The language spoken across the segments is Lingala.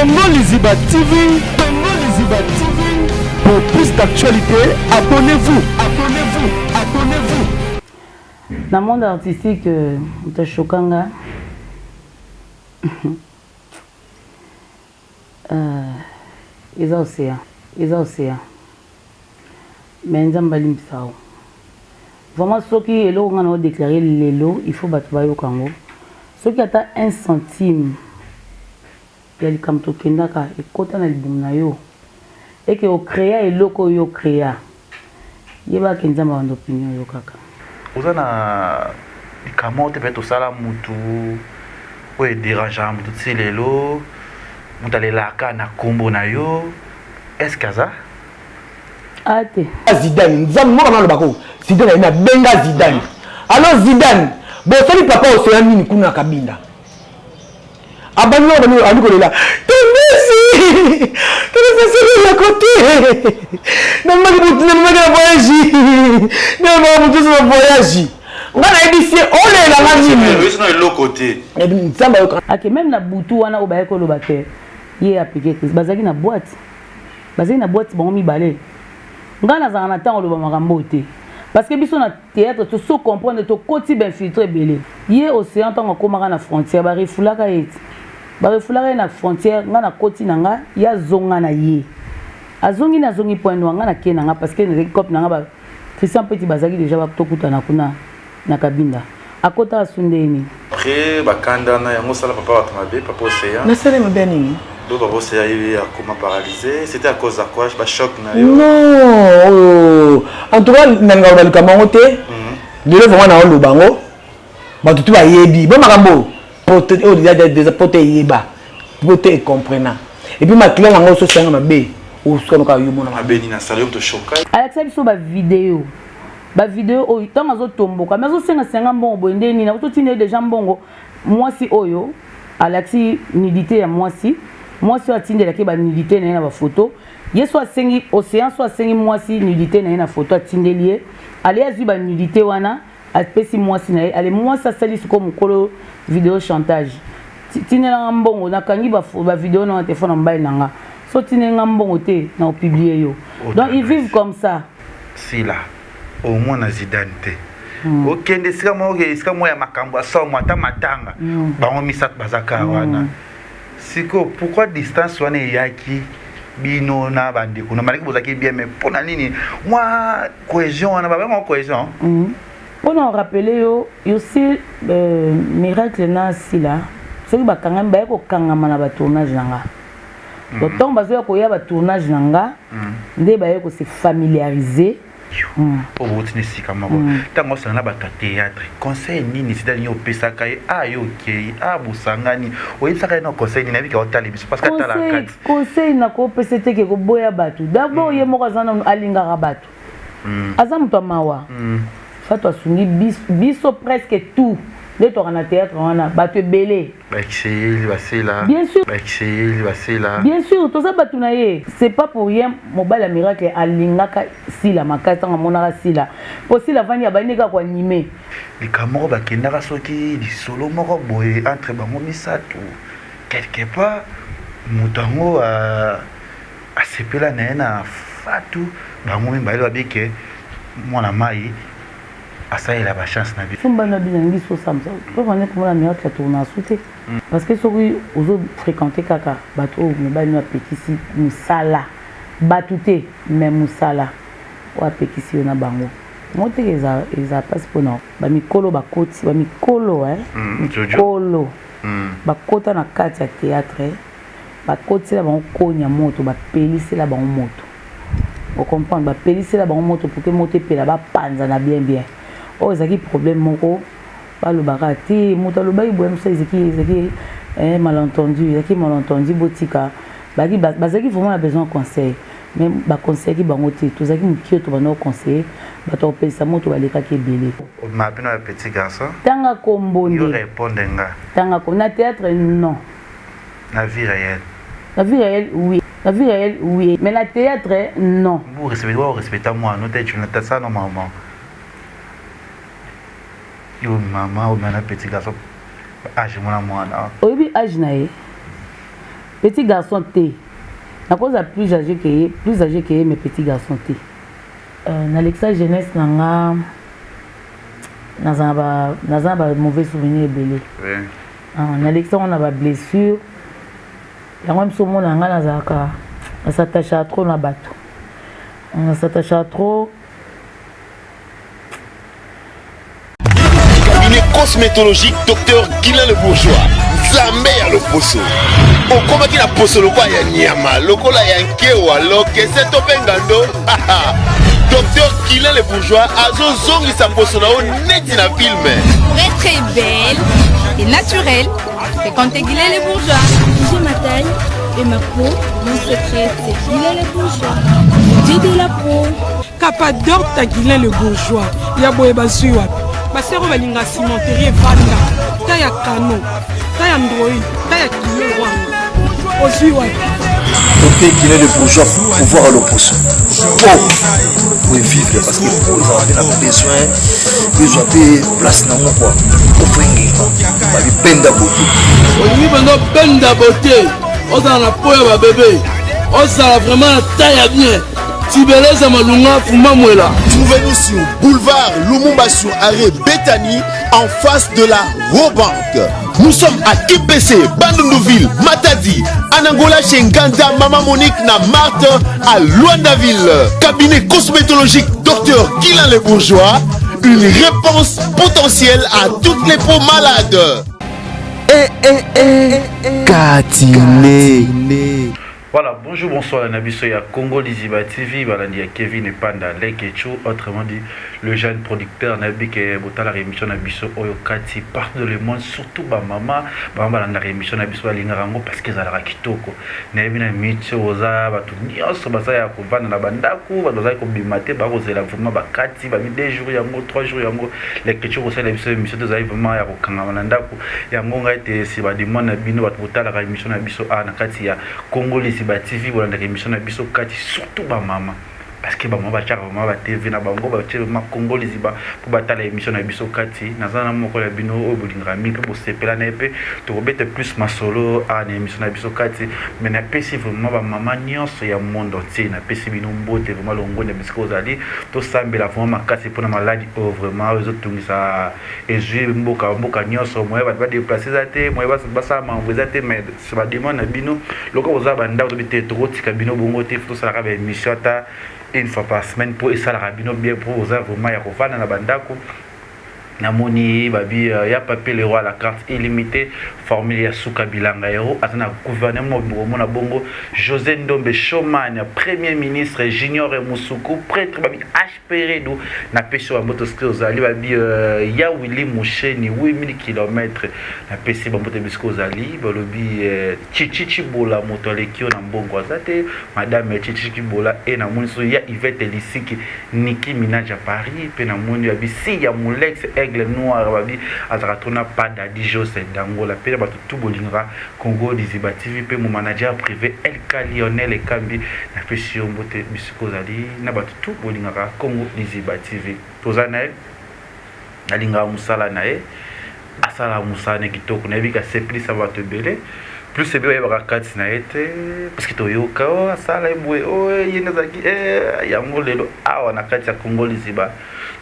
Congo Liziba TV, Congo Liziba TV. Pour plus d'actualité, abonnez-vous, abonnez-vous, abonnez-vous. Dans le monde artistique, c'est choquant. Ils ont océan, mais ils ont pas l'impression. Vraiment, ceux qui ont déclaré les lots, il faut battre au Congo. Ceux qui ont 1 centime, il y a des camps qui ont et que créa et loko yo créa. Il y a des gens qui ont opinion. Vous avez des camotes, peut-être ça la moutou, ou est dérangeant, tout ces les lots, vous allez la canne à combo na yo. Est-ce que ça? Ah, t'es. Zidane, Zidane, il a benga Zidane. Alors Zidane, bon, salut papa au Sénat, il kuna kabinda. Abandon, on est là. Messi, tu à côté. Non, voyage. On a dit c'est on est là là l'autre côté. Même na butu wana obayeko lo bater. Yé appliqué Chris. Bazaki na boîte. Bazaki na boîte bon mi balé. Ngana za na temps lo ba makambo te. Parce que biso na théâtre to so comprendre to koti ben filtre belé. Yé océan tant ko maka na frontière ba refulaka yeti. Ba refulaka na frontière ngana koti nanga ya zonga na yé. Azongi na zongi point noanga na kenanga parce que les cop nanga ba Christian Petit bazaki déjà ba to kutana kuna na kabinda. Akota asundeni. Après bakanda na yango sala papa wa tamabe papa océan. Na sala mbeni. Donc papa océan il a comment paralysé, c'était à cause de quoi? Ba choc na yo. Non. En tout cas nanga ba likamangote. De le vraiment na lubango. Ba tutu ba yebi. Ba makambo. Pote o des pote yeba. Pote comprenant. Et puis ma client nango so sanga mabe. O so ka yo mona mabe ni na sala yo to choka. Alexa biso ba vidéo. Ba vidéo oyo tanga zo tomboka mais zo senga mbongo boende ni na to tine déjà mbongo mwasi oyo Alexi nudité ya mwasi atinde la ke ba nudité na ba photo yeso asengi océan so asengi mwasi nudité na photo atinde lié ale azu ba nudité wana apesi mwasi na ale mwasi asali siko mukolo vidéo chantage tine na mbongo na kangi ba vidéo na téléphone mobile nanga so tine mbongo te na publier yo donc ils vivent comme ça si là au moins na Zidane te okende sika mo ya makambo aso mwata matanga bango misat bazaka wana siko pourquoi distance wana yaki bino na bandeko na maliki bozaki bien mais pona nini moi cohésion wana ba cohésion pour nous rappeler yo aussi miracle na sila soki bakanga mbaye ko kangama na ba tournage nanga donc tant bazo ko ya ba tournage nanga nde baye ko se familiariser pour vous tenir si comme moi tant que ça na ba théâtre conseil nini c'est d'aller au pesaka ayo okay busangani oyi saka na conseil ni na bika otali biso parce que tala kati conseil na ko pesete ke ko boya batu d'abord ye moko zana alinga rabatu azamu to mawa fato asungi biso presque tout les tours na théâtre wana batu belé bien sûr bien sûr tout ça batu na ye c'est pas pour rien mobile miracle alingaka sila makata ngamona sila possible vania banika ko animer likamoko bakendaka soki lisolo moko boye entre bango misato quelque part mutango a sepela na fatu bango mbali babike mwana mai asa il a la chance na bi sumba na binangi so samsa pour qu'on ait comme la miracle tourna souté parce que soki ozo fréquenter kaka bato me ba ni apekisi musala batute même musala o apekisi na bango mote eza passe pour non ba mikolo ba koti ba mikolo mikolo ba kota na kati ya théâtre ba koti la bango konya moto ba pelisi la bango moto o comprendre ba pelisi la bango moto pour que moto pela ba panza na bien oh zaki problème moko ba lo bakati moto lo ba ibo msa zaki malentendu botika bazaki vraiment besoin de conseil même ba conseil ki bango te to zaki mukio to bana conseiller ba to pesa moto ba leka ke belé ma bino petit garçon tanga kombonde yo répondre nga tanga ko na théâtre non la vie réelle oui mais la théâtre non vous respectez moi non tu n'as ça normalement yo maman ou mana petit garçon âge mona mwana obi âge na ye Petit garçon T. À cause de plus âgé que mes petits garçons T. Nalexa jeunesse nanga nazaba mauvais souvenir belé. Nalexa on a ba blessure. Ya moi mso mona nga nazaka. On s'attache trop na bateau. On s'attache trop. Cabinet cosmétologique Dr Guilain le Bourgeois. Zambé ya le poso. Okoma ki na poso lokwa ya nyama, lokola ya nkewa, loke se topengando. Dr Guilain le Bourgeois azo zongi sa poso na o neti na film. Pour être très belle et naturelle, fréquentez Guilain le Bourgeois. J'ai ma taille et ma peau, mon secret c'est Guilain le Bourgeois. J'ai de la peau. Capador ta Guilain le Bourgeois. Ya boye bazuwa. Basero balinga cimenterie vanda. Ta ya kano. Ta ya android. Ta ya kilo wanga. Ozuwa. Côté Guilain le Bourgeois pour pouvoir le poisson. Pour vivre parce que vous avez besoin de place dans mon quoi. Pour fringuer. Bali penda beauté. Oni bando penda beauté. Oza na poya ba bébé. Oza vraiment taille bien. Tibeleza malunga fuma mwela. Trouvez-nous sur boulevard Lumumba sur arrêt Bethany en face de la Robank. Nous sommes à IPC, Bandundouville, Matadi, Anangola chez Nganda, Maman Monique na Marthe à Luandaville. Cabinet cosmétologique Dr Guilain le Bourgeois. Une réponse potentielle à toutes les peaux malades. Katiné. Voilà, bonjour, bonsoir, Nabiso, il y a Congo Liziba TV, il y a Kevin et Panda, Lekecho, autrement dit, le jeune producteur, Nabi, qui est la rémission Nabiso, Oyokati, partout dans le monde, surtout maman, la rémission Nabiso, Lingarango, parce qu'ils ont la Kitoko. Nabi, Namitio, Oza, Batu, Nios, Basaya, Kovan, Nabandaku, Badoza, Kobimate, Barosela, vraiment, Bakati, Bami, 2 jours, Yango, 3 jours, Yango, Lekecho, Osa, Nabiso, Mission de Zaï, vraiment, Yako, Kangamandaku, Yango, été, si Badimon, Nabino, Batuta, la rémission Nabiso, Nakati, Congo Liziba TV pour la émission na biso kati surtout ba maman parce que ba maman ba chaka ba TV na bango ba tshelo ma Congo Liziba pour batala émission na biso kati nazana moko la bino o bolinga mi pe bo sepela na pe to robete plus ma solo à na émission na biso kati mais na pesi vraiment ba maman nyonso ya monde entier na pesi bino mbote vraiment longo na biso ozali to sambela vraiment makasi pour na maladie vraiment les autres tungisa ezui mboka nyonso moye ba déplacer zate moye ba sa m'envoyer zate mais se ba demande na bino loko oza banda to bite to tika bino bongo te to sala ka ba émission ta une fois par semaine pour essayer de bien pour vous vraiment ya kovana na bandako namoni babi ya papier le roi la carte illimitée formule ya suka bilanga yero atana gouvernement mona bongo José Ndombe Shomanya premier ministre Junior Musuku prêtre babi HPRedo na peso ya moto skills ali babi ya Willy Musheni 8000 km na pesi ba moto bisko zali balobi Chichichi bola moto lekio na mbongo azate madame Chichichi bola et na moniso ya Yvette Lisiki Nicki Minaj à Paris pe na moni babi si ya Mulex Aigle Noir babi azratona pas d'adijo c'est dangola pe ba tout bolinga Congo Liziba TV pe mon manager privé LK Lionel Ekambi na pesio mbote bisiko zali na ba tout bolinga Congo Liziba TV tozana alinga musala nae asala musane kitoko na bika sepli ça va te belé plus c'est bien ba kati na ete parce que to yoka asala ebwe yena zaki ya ngolelo awa na kati ya Congo Liziba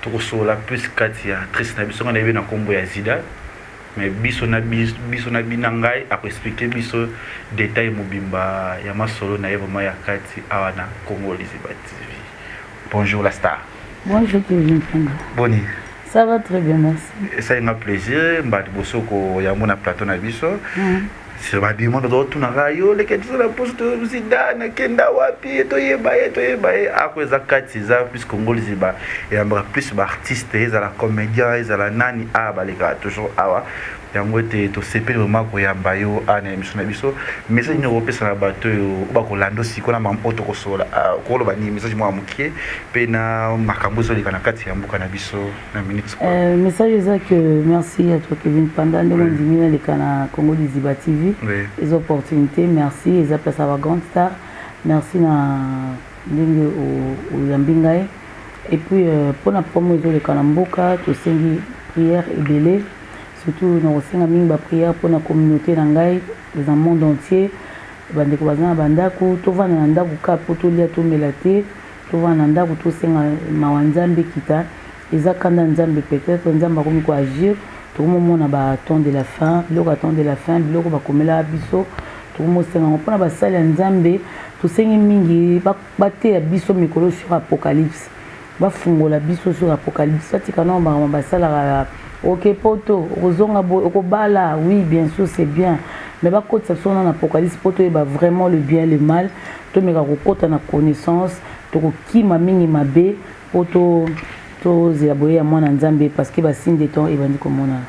tokosola plus kati ya triste na biso na na kombo ya Zida mais biso na binangai a expliquer biso détail mobimba ya masolo na vraiment ya kati awa na Congo Liziba TV. Bonjour la star. Bonjour Kevin Panda. Boni. Ça va très bien, merci. Ça un plaisir mbadi bosoko ya mona plateau na biso. C'est va dire mon d'autres na rayo les que la poste Zidane kenda wapi to yeba akweza kati za plus Congo Liziba et ambra plus ba artiste za la comédien za la nani ba les gars toujours awa yango te to sepeli vraiment ko yamba yo ana émission na biso message ni repesa na bato ba ko lando siko na mampoto ko sola ko lo ba ni message mo amukie pe na makambo so likana kati ya mbuka na biso na minutes message za que merci à toi Kevin Panda de mon dimina likana Congo Liziba TV les opportunités merci les appels à la grande star merci na ndenge au yambingae et puis pour la promo de likana mboka to sengi prière et belé surtout dans le Sénat, prière pour la communauté d'Angaï, dans le monde entier. bandeko baza na bandako tovanda na ndako ka po tolia tomela te tovanda na ndako tosenga mawa nzambe kita eza kanda nzambe peut-être nzambe akomi koagir tokomomona baton de la fin biloko aton de la fin biloko bakomela biso tokomosenga ngo mpona basali ya nzambe tosengi mingi bateya biso mikolo sur apocalypse bafungola biso sur apocalypse batika nao bakama basalaka ok poto okozonga boye okobala oui bien sûr c'est bien mais bakotisa biso na apocalypse po toyeba vraiment le bien le mal tomeka kokota na connaissance tokokima mingi mabe po tozela boye ya mwana nzambe parce que basigne de temps ebandi komonana.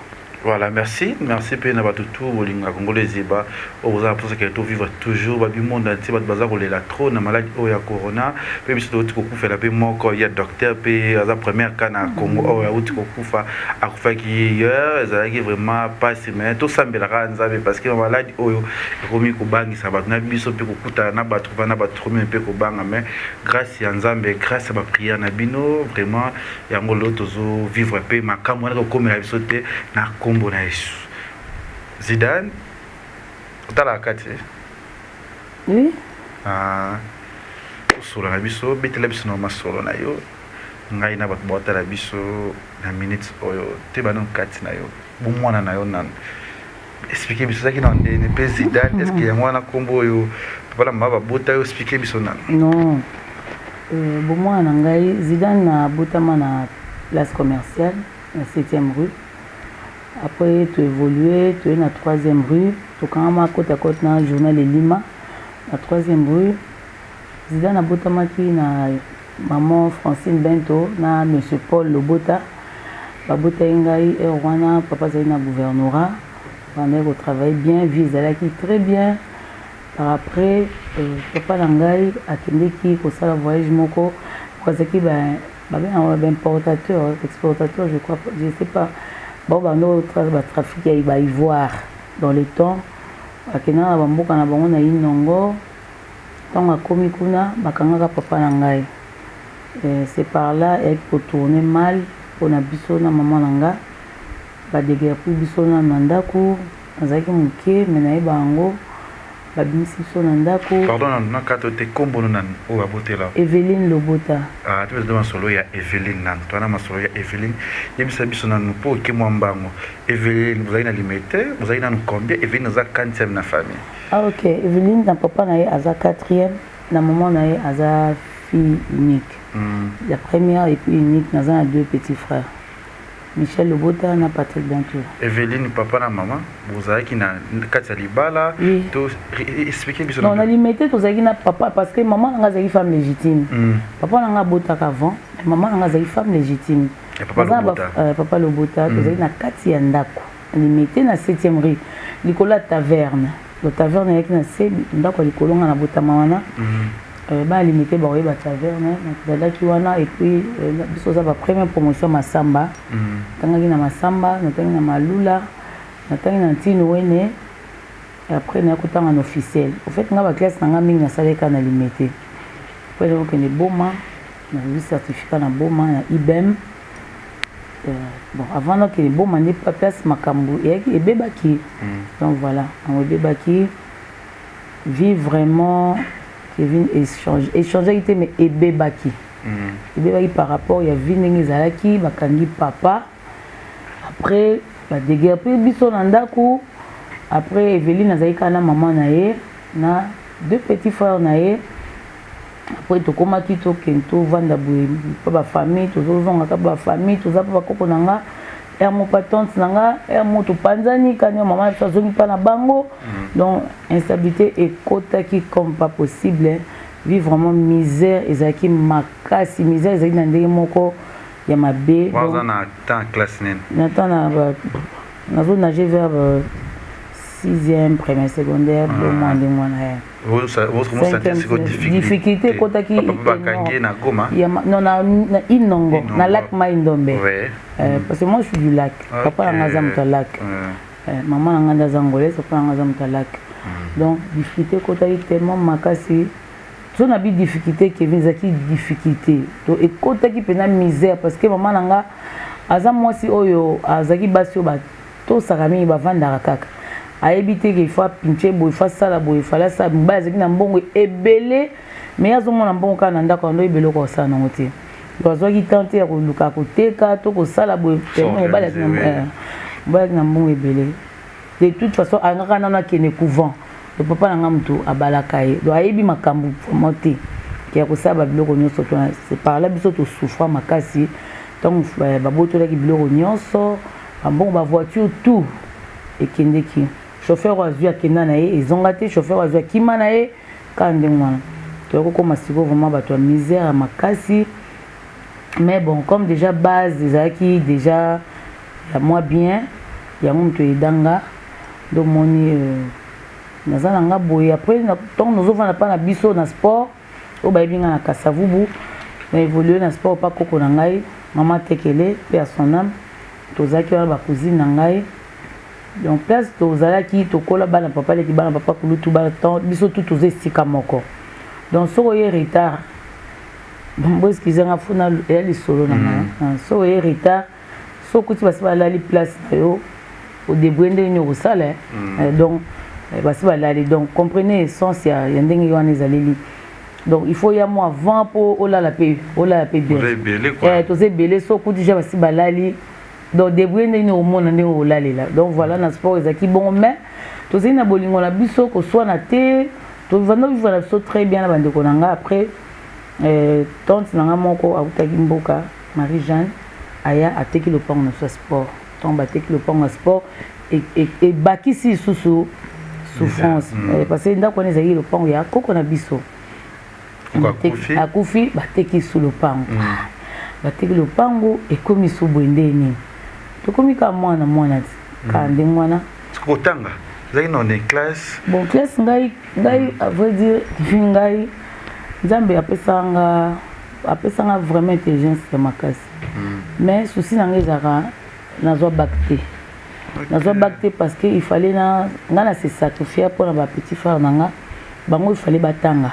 Voilà, merci pe na batutu bolinga Congolais ziba oza pour que to vivre toujours ba du monde entier ba baza kolela trop na maladie o ya corona pe biso to kokufela pe moko ya docteur pe aza première cas na Congo o ya uti kokufa akufa ki hier ezalaki vraiment pas mais to sambela nzabe parce que maladie oyo ekomi kobangisa bato na biso pe kokuta na bato na bato komi pe kobanga mais grâce ya nzambe grâce à ba prière na bino vraiment yango loto zo vivre pe makambo na kokomela biso te na kombo na Yesu. Zidane otala kati oui solo na biso betela biso na masolo na yo ngai na bato botala biso na minutes oyo te banon kati na yo bomwana na yo nan expliquer biso saki na ndene pe Zidane est-ce que yango wana kombo oyo papa la maba bota yo expliquer biso nan non bomwana ngai Zidane na botama na place commerciale na 7e rue. Après, tu évolué, tu es dans la 3e rue. Tu as côte à côte dans le journal de Lima. La 3e rue. Zidane a botamaki na maman Francine Bento, na monsieur Paul Lobota. Babota Engai et Rwanda, papa Zay na gouvernorat. Pendant qu'on travaille bien, vise à la qui très bien. Par après, papa Langai a qui pour ça le voyage moko. Parce que ben importateur, exportateur, je crois, je sais pas. Bon, trafic à ivoire dans les temps. Akena bamboka na bango na inongo. Tant a komi kuna bakanga papa nangai. C'est par là elle peut tourner mal pour na biso na maman nanga. Ba dégâts pour biso na mandako. Azaki muke menaye bango. Babimisi biso na ndako. Pardon na kato te kombo nan o abotela. Evelyne Lobota. Ah, tu veux demander solo ya Evelyne nan. Toi na masolo ya Evelyne. Yebisa biso nan po ke mwambango. Evelyne vous avez na limité, vous avez na combien Evelyne za 40e na famille. Ah OK, Evelyne na papa na ye aza 4e, na maman na ye aza fille unique. La première et puis unique na za 2 petits frères. Michel Lobota na Patrick Bentou. Evelyne papa na maman, vous avez qui na kati libala, to expliquer biso. Non, on a limité to zaki na papa parce que maman nga zaki femme légitime. Papa nga bota avant, maman nga zaki femme légitime. Papa Lobota to zaki na kati ya ndako. Limité na 7e rue. Nicolas Taverne. Le taverne yaki na se ndako likolo nga na bota mawana. Ba limité ba oye ba taverne na daki wana et puis biso za ba première promotion masamba tangaki na masamba na tangi na malula na tangi na ntino wene et après na kutanga na officiel au fait nga ba classe nga mingi na saleka na limité après donc ne boma na le certificat na boma na IBM bon avant donc les boma n'est pas place makambu et bebaki donc voilà on bebaki vivre vraiment Kevin échanger mais ebebaki ebebaki par rapport ya vie ndenge ezalaki bakangi papa après badeguerpe biso na ndako après Evelyne azalaki na maman na ye na 2 petits frères na ye après tokomaki tokende tovanda boye pa bafamille tozozongaka bafamille toza pa bakoko na nga mo patente na nga mo topanzani kanyo maman azongi mpa na bango donc instabilité ekotaki comme pas possible vivre vraiment misère ezalaki makasi misère ezalaki na ndenge moko ya mabe waza na temps classe nene na temps nazo nager vers 6e première secondaire deux mois ndenge wana difficulté ekotaki na Goma non na Inongo na lac Maïndombe parce que moi je suis du lac papa na ngaza muta lac maman na nganda zangolais papa na ngaza muta lac donc difficulté ekotaki tellement makasi so na bi difficulté Kevin zaki difficulté to ekotaki pena misère parce que maman na nga aza mwasi oyo azaki basi oyo batosaka mingi bavandaka kaka ayebi que il faut pincher boy fa sala boy fa la sa mobali azaki na mbongo ebele mais azomona mbongo kaka na ndako ando ebele okosala nango te bazwaki tante ya koluka koteka to kosala boye mobali azaki na mbongo ebele de toute façon angaka nano akende couvent le papa nanga moto abalaka ye donc ayebi makambo vraiment te ya kosala babiloko nyonso to c'est par là biso tosouffra makasi ntango babotolaki biloko nyonso bambongo bavoiture tout ekendeki chauffeur oyo azwi akenda na ye ezonga te chauffeur oyo azwi akima na ye kaka ndenge wana toyokokoma sikoyo vraiment bato ya misère ya makasi mais bon comme déjà base ezalaki déjà ya mwa bien yango moto edanga donc moni naza nanga boye après ntango nozovanda mpa na biso na sport oyo bayebi nga na kasavubu na évolue na sport pa koko na ngai mama tekele mpe ya son âme tozalaki wana bacousine na ngai donc place tozalaki tokola bana papa leki bana papa kulutu bana biso tu toza esika moko donc soki oye retard bo excuse nga funa eya lisolo na ngai soki oye retard soki okuti basi balali place na yo odébrouye ndenge nini okosala donc basi balali donc comprenez essence ya ndenge wana ezaleli donc il faut ya mo avant po olala pe bien toza ebele soki okuti ja basi balali donc débrouye ndenge nini omona ndenge olalela donc voilà na sport ezalaki bongo mais tozali na bolingo na biso koswana te tovanda vivre na biso très bien na bandeko na nga après tante na nga moko akutaki mboka Marie Jeanne aya ateki lopango na so sport donc bateki lopango na sport ebakisi lisusu souffrance parce que ndako wana ezalaki lopango ya koko na biso akufi bateki su lopango bateki lopango ekomi su boye ndeni tokomi ka mwana ti ka ndenge wana kotanga ezalaki na classe bon classe ngai à vrai dire ngai nzambe apesanga vraiment intelligence ya makasi mais souci na ngai ezalaka nazwa bac te parce que il fallait nga na se sacrifier mpona bapetit frère na nga bango il fallait batanga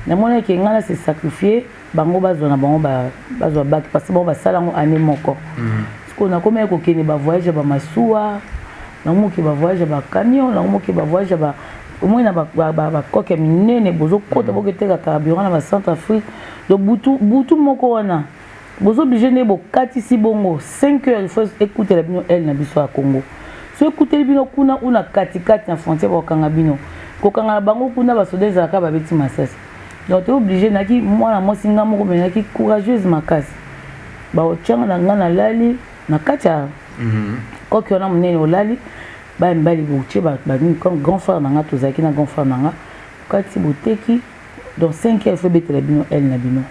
namonaki nga na se sacrifier bango bazwa na bango bazwa bac parce que bango basala yango année moko siko nakomi kokende bavoyage ya bamasuwa namoki bavoyage ya bacamion namoki bavoyage ya omoi na bakoke ya minene bozokota boketeka carburant na bacentre afrique donc butu moko wana bozoblige nde bokatisi bongo 5 heures il faut écoutela bino ele na biso ya congo so ekuteli bino kuna una katikati na frontière bakokanga bino kokanga na bango kuna basoda ezalaka babeti masasi donc te oblige naki mwana mwasi nga moko menaki courageuse makasi baotianga na nga nalali na kati ya koki wana monene olali bamibali botie banini comme grand frère na nga tozalaki na grand frère na nga kati boteki donc 5 heures il faut betela bino ele na bino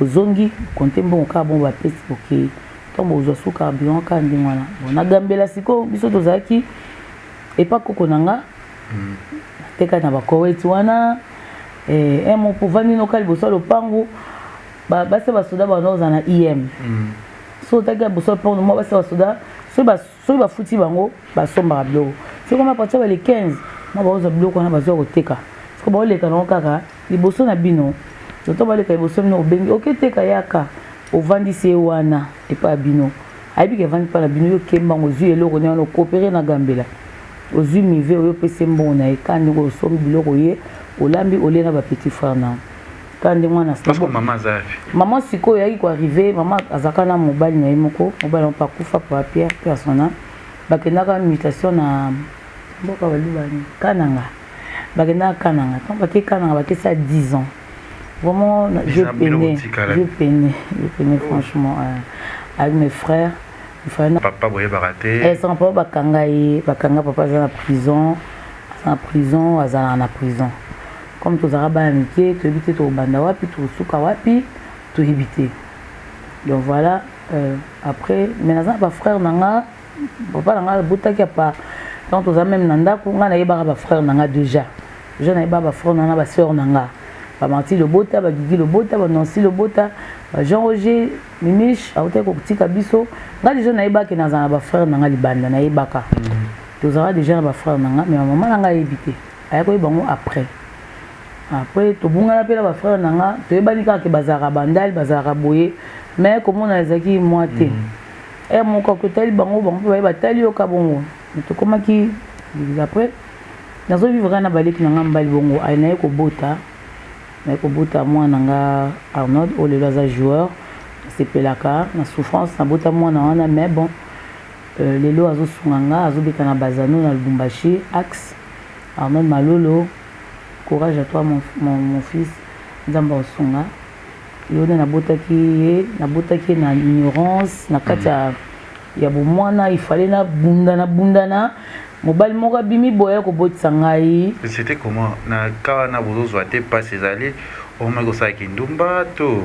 ozongi konte mbongo kaka bongo bapesi bokei ntango ozwa su carburant kaka ndenge wana bon nagambela sikoyo biso tozalaki epa koko na nga teka na bakoweti wana mo povandi noka liboso ya lopango basi basoda banaoza na im so otaki ya liboso ya lopango nomwa basi basoda soki bafuti bango basombaka biloko soki oma partir bale 15 mwa baozwa biloko wana bazwa koteka siko baoleka nango kaka liboso na bino soto baleka liboso bino obengi oketeka yaka ovandisi ye wana epa ya bino ayebika evandi mpa na bino yo kembango ozwi eloko ne wana okopere na gambela ozwi mive oyo opesi mbongo na ye ka ndenge osombi biloko ye olambi olie na bapetit frère na ka ndenge wana mama sikoyo oyaki koarrive mama azalaka na mobali na ye moko mobali na pakufa papa pierre mpe asona bakendaka mutation na mboka balibani kananga bakendaka kananga ntango bake kananga bakesa 10 ans vraiment je peinais franchement avec mes frères papa boye baraté sans papa bakanga papa aza na prison azala na prison comme tozalaka bana mike toyebi te tokobanda wapi tokosuka wapi toyebi te donc voilà après mais naza na bafrère na nga papa na nga botaki apa donc toza même na ndako nga nayebaka bafrère na nga déjà nayebaka bafrère na nga basœur na nga bamarti lobota bagigi lobota banonsi lobota bajean roger mimiche autaki kotika biso nga déjà nayebaki nazala na bafrère na nga libanda nayebaka tozalaka déjà na bafrère na nga mais mama na nga ayebi te ayaki koyeba ngo après tobungana mpe na bafrère na nga toyebani kaka ke bazalaka bandali bazalaka boye mais komona ezalaki mwa te moko totali bango mpe baye batali yoka bongo tokomaki après nazovivre na baleki na nga mbali bongo naye kobota mwana nga Arnold oyo lelo aza joueur asepelaka na souffrance nabota mwana wana mais bon lelo azosunga nga azobeta na bazano na Lubumbashi axe Arnold Malolo courage à toi mon fils nzamba osunga yone nabotaki na ignorance na kati ya bomwana il fallait na bundana mobali moko bimi boya kobotisa ngai. C'était comment na kawa na bozozwa te passe ezali omoi kosalaki ndumba to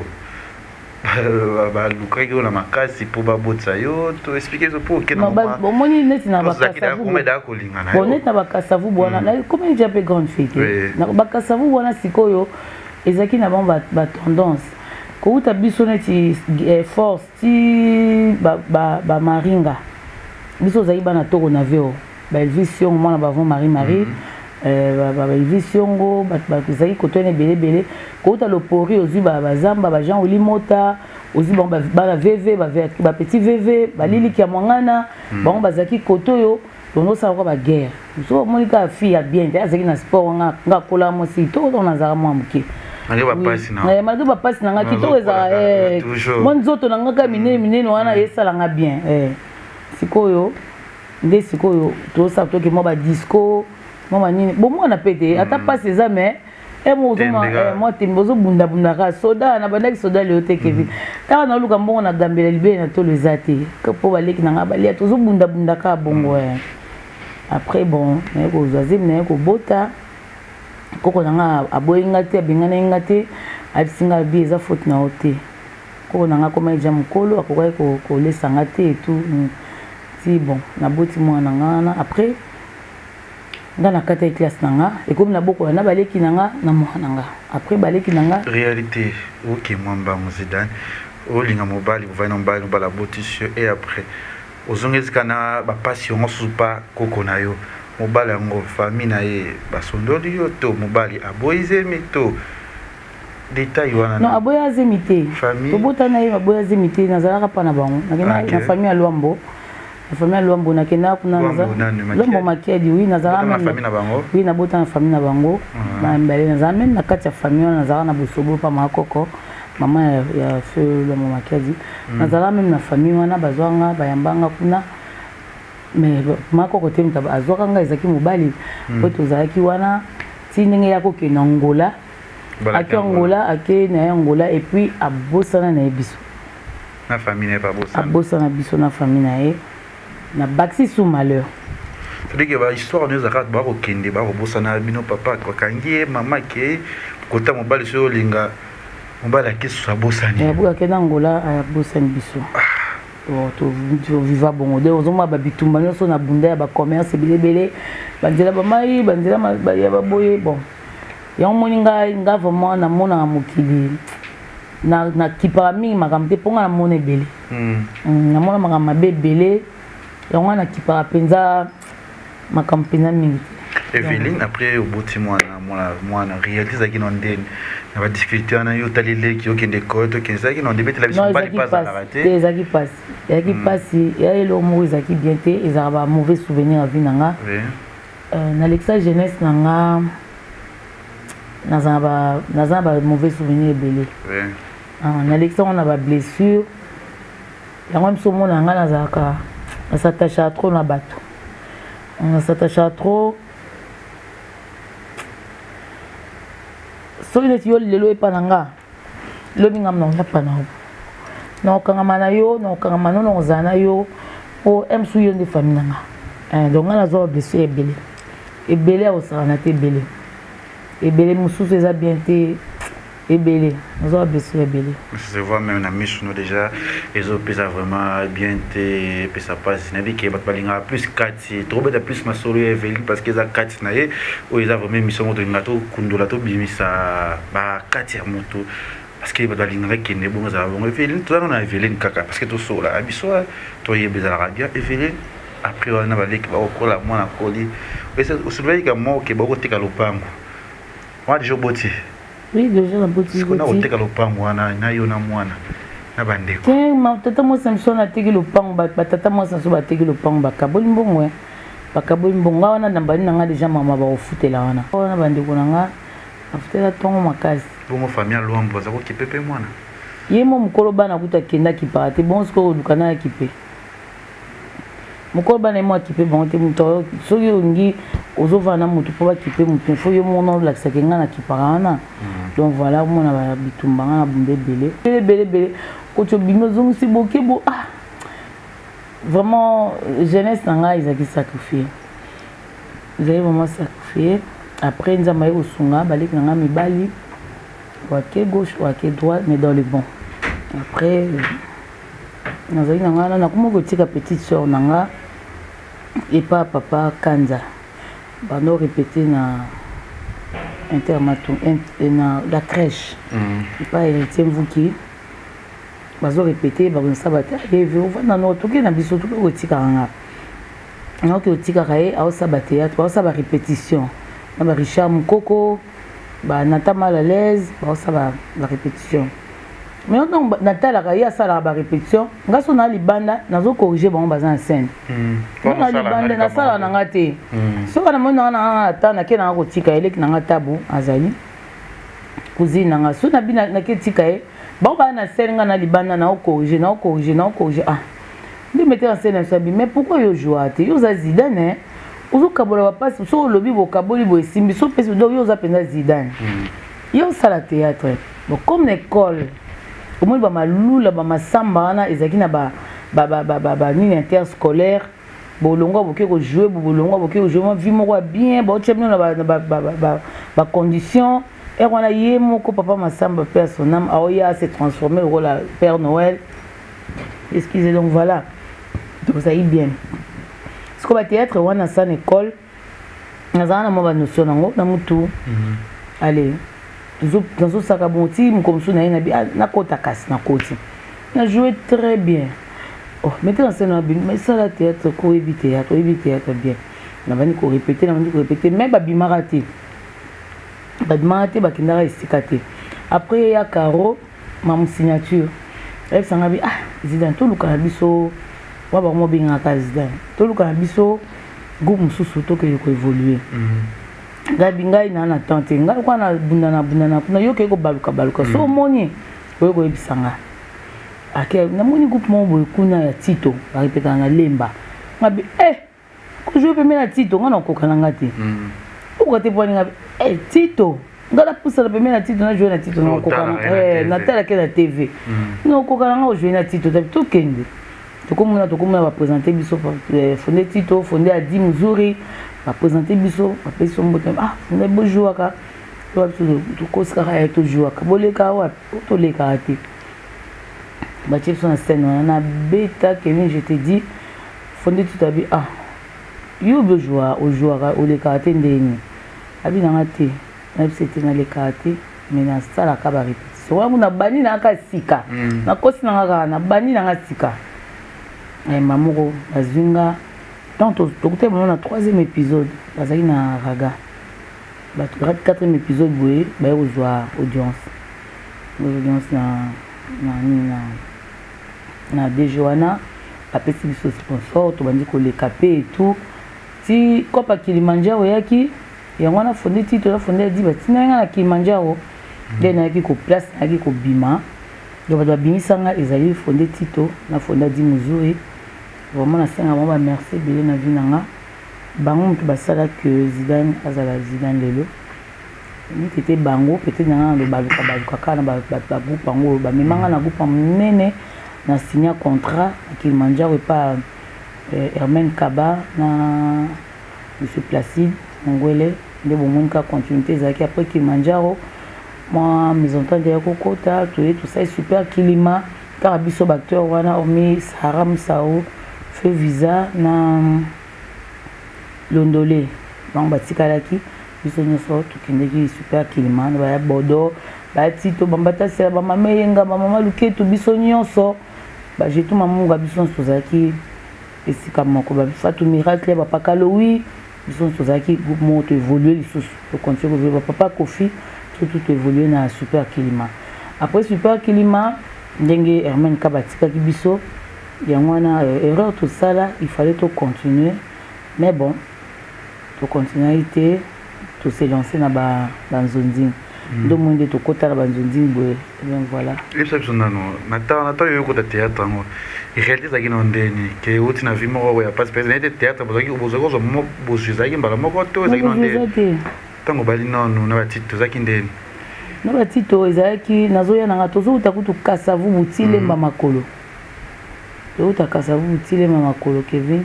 balukaki na makasi mpo babotisa yo to explique so mpo okendabomoni neti na bakasavu neti na bakasavu bwana comme déjà pe grande fille na bakasavu bwana sikoyo ezalaki na bango batendance kouta biso neti force ti bamaringa biso ozali bana toko na veo baelvis yongo mwana bavon marie baelvis yongo bazali kotone ebelebele kouta lopori ozwi bazamba bajean olimota ozwi bango bana vv bapetit vv baliliki ya mwangana bango bazalaki koto oyo tondosala kwa baguerre so omoni kaka fille ya bien te azalaki na sport nga kola mosi toko nazala mwa moke malgré bapasi nanga kitoko ezala mwa nzoto nanga kaka minene wana esalanga bien sikoyo nde sikoyo tosala toke mwa badisco mwa manini bomwana pe te ata pasi eza mais mwa tembe ozobundabundaka soda na bandaki soda leo te kevi kaka naoluka mbongo na gambela libele na tolo eza te mpo baleki nanga balia tozobundabundaka bongo après bon naye kozwa zemi naye kobota koko nanga aboyenga te abengana yenga te abisinga bi eza faute na yo te koko nanga koma eja mokolo akokaki kolesanga te etu ti bon naboti mwana nga wana après nga na kati ya classe nanga ekomi nabokola na baleki nanga na mwana nga après baleki nanga réalité oke mwa mbango Zidane olinga mobali ovai na mobali mobali abotisio et après ozongezika na bapasi yongo susu pa koko na yo mobali yango famille na ye basondoli yo to mobali aboyi zemi to détail wana non aboya zemi te tobota na ye aboya zemi te nazalaka mpa na bango nakenda na famille ya Lwambo na famille ya Lwambo nakenda kuna Lwambo Makiadi oui nazala oui nabota na famille na bango mbale nazala même na kati ya famille wana nazala na bosobo pa makoko mama ya feu Lwambo Makiadi nazala même na famille wana bazwanga bayambanga kuna mais makoko te mutaba azwaka nga ezaki mobali po tozalaki wana ti ndenge ya kokende Angola ake Angola ake na Angola et puis abosana na ye biso na famille na ye abosana biso na famille na ye na baxi sous malheur c'est-à-dire que bahistoire nous ezalaka bakokende bakobosana bino papa bakangi ye mama ke kota mobali soki olinga mobali ake susu abosani akende Angola abosani biso toviva bongo de ozomona babitumba nyonso na bunda ya bacommerce ebelebele banzela bamai banzela ya baboye bon yango moni nga vraiment namonaka mokili na kipaka mingi makambo te mponga namona ebele namona makambo mabe ebele yango wana kipaka mpenza makambo mpenza mingi te Evelyne après oboti mwana réalité ezalaki na ndeni na badifficulté wana yo otaleleki okende ekole tokende ezalaki na ndebetela biso mobali mpe azalaka te ezalaki mpasi ya eloko moko ezalaki bien te ezalaka bamauvais souvenir ya vie na nga na lexa jeunesse na nga naza na bamauvais souvenir ebele na lexa wana bablessure yango miso omona nga nazalaka nasatacha trop na bato nasatacha trop soki neti yo lelo epa na nga lobi nga mna ozapa na yo na okangama na yo na okangama nono ozala na yo po emsu yo nde famille na nga donc nga nazwa bablessure ebele akosala na te ebele mosusu eza bien te ebele nazwa bablessure ebele je vois même na miso no déjà ezopesa vraiment bien te epesa pasi nayebi ke bato balingaka plus kati tokobeta plus masolo ya Evelyne parce que eza kati na ye oyo eza vraiment émission moko tolinga tokundola tobimisa bakati ya moto parce que bato balingaka kende bongo ezala bongo Evelyne tozana na Evelyne kaka parce que tosola biso toyeba ezalaka bien Evelyne après wana baleki bakokola mwana koli osololaki moko ke bakoteka lopango wana déjà oboti oui déjà na boti na oteka lopango wana na yo na mwana na bandeko tata mwasi na biso nateki lopango batata mwasi na biso bateki lopango bakaboli mbongo bakaboyi mbonga wana na bani nanga déjà mama ba ofutela wana wana bandeko nanga afutela tongo makasi bongo famille alombo za ko kipepe mwana yemo mukolo bana kuta kenda kipara te bon sko dukana ya kipe mukolo bana mo kipe bon te muto soki ongi ozovana mutu po ba kipe mutu fo yo mona la sakenga na kipara wana donc voilà mona ba bitumba na bumbe belé ko to bino zongu si bokebo ah vraiment jeunesse nanga izaki sacrifié ils avaient vraiment sacrifié après nous avons eu sunga balek nanga mibali wake gauche wake droite mais dans le bon après nous avons nanga na kuma kotika petite sœur nanga et pas papa Kanza bano répéter na internato na la crèche et pas héritier Mvuki bazo répéter bazo sabata et vana no toke na biso toke kotika nga non que kotika kae au sabata ya au sabata répétition na ba Richard Mukoko ba Nata mal à l'aise ba sabata la répétition mais non Nata la kae sala ba répétition ngaso na libanda nazo corriger ba baza en scène na libanda na sala na ngate so kana mona na ata na ke na kotika eleki na ngatabu azali cousine nga so na bina na ke tika e bon ba na scène na libanda na corriger ah de mettre en scène ça mais pourquoi yo jouer te yo za Zidane ozo kabola passe so lobi bo kaboli bo simbi so pese do yo za penda Zidane yo sala théâtre bon comme l'école au moins ba malula ba masamba na ezaki na ba ni interscolaire bolongo boke ko jouer bolongo boke ko jouer vie moko bien ba tchemno na ba condition et on a yé moko papa masamba père son âme aoya s'est transformé au rôle Père Noël excusez donc voilà donc ça y bien ce qu'on va théâtre on a ça école nazana mo ba notion nango na mutu allez dans ce sac à bon team comme ça na kota kas na koti na joué très bien oh mettez en scène bien mais ça la théâtre ko éviter bien na bani ko répéter même ba bimarate badmate bakindara esikate après ya Caro ma signature elle sanga bi ah Zidane to luka biso wa ba mo binga ka Zidane to luka biso groupe mususu to ke ko évoluer gabi ngai na tante ngai kwa na bundana kuna yo ke ko baluka so moni ko ko ebisanga ake na moni groupe mo boy kuna ya Tito ba répéter na lemba ngabi ko jouer pe na Tito ngana ko kananga te pourquoi te poni ngabi Tito ngala poussa la première Tito na jouer na Tito na kokana na tala ke na TV no kokana nga jouer na Tito to kende to komuna ba présenter biso fondé Tito fondé Adi Muzuri ba présenter biso ba peso mbote ah fondé bo jouer ka to koska ka to jouer ka boleka wa to leka te ba chef sur la scène na beta que je te dis fondé Tito abi ah yo be jouer au joueur au leka te ndeni abi na te na c'était na le karaté mais na sala ka ba répétition wa muna bani na ka sika na kosi na ka na bani na sika mamoko bazunga tant to côté na 3e épisode bazaki na raga ba 4e épisode boye ba yo joa audience na Dejoana apesi biso sponsor to bandi ko le capé et tout ti kopa Kilimanjaro yaki yango wana fondé Tito la fondé di batina nga na Kilimanjaro de na yaki ko place na yaki ko bima donc ba bimisanga ezali fondé Tito na fondé Adi Muzuri vraiment na senga ba merci belé na vinanga bango mutu basala que Zidane azala Zidane lelo ni tete bango peut-être na lo baluka kana ba groupe bango ba memanga na groupe munene na signé contrat Kilimanjaro pas Hermen Kaba na Monsieur Placide Ngwele de bomonka continuité zaki après Kilimanjaro moi mes ententes de kokota tout ça est super Kilima car biso acteur wana omi Saram Sao fait visa na Londolé donc batikalaki biso nyoso tukendeki super Kilima ba bodo ba Tito bambata sera ba mameyenga ba mama luketu biso nyonso ba jetu mamunga biso sozaki esika moko ba fatu miracle ba pakalo oui biso sozaki groupe moto évoluer lisusu to continuer ko papa Kofi tout évoluer na super Kilima après super Kilima ndenge Hermen Kabatika ki biso yango na erreur tout ça là il fallait to continuer mais bon to continuité to se lancer na ba nzonding ndo monde to kota na ba nzonding boye bien voilà et ça besoin non nata yo ko théâtre ngo réaliser ki non ndeni ke uti na vimo wa pas pas na théâtre bozo ki bozo zo mo bozo zaki mbala moko to zaki non ndeni tango bali non na batito zaki ndeni na batito ezaki nazoya nanga tozo utakutu kasa vu butile mba makolo to utakasa vu butile mba makolo Kevin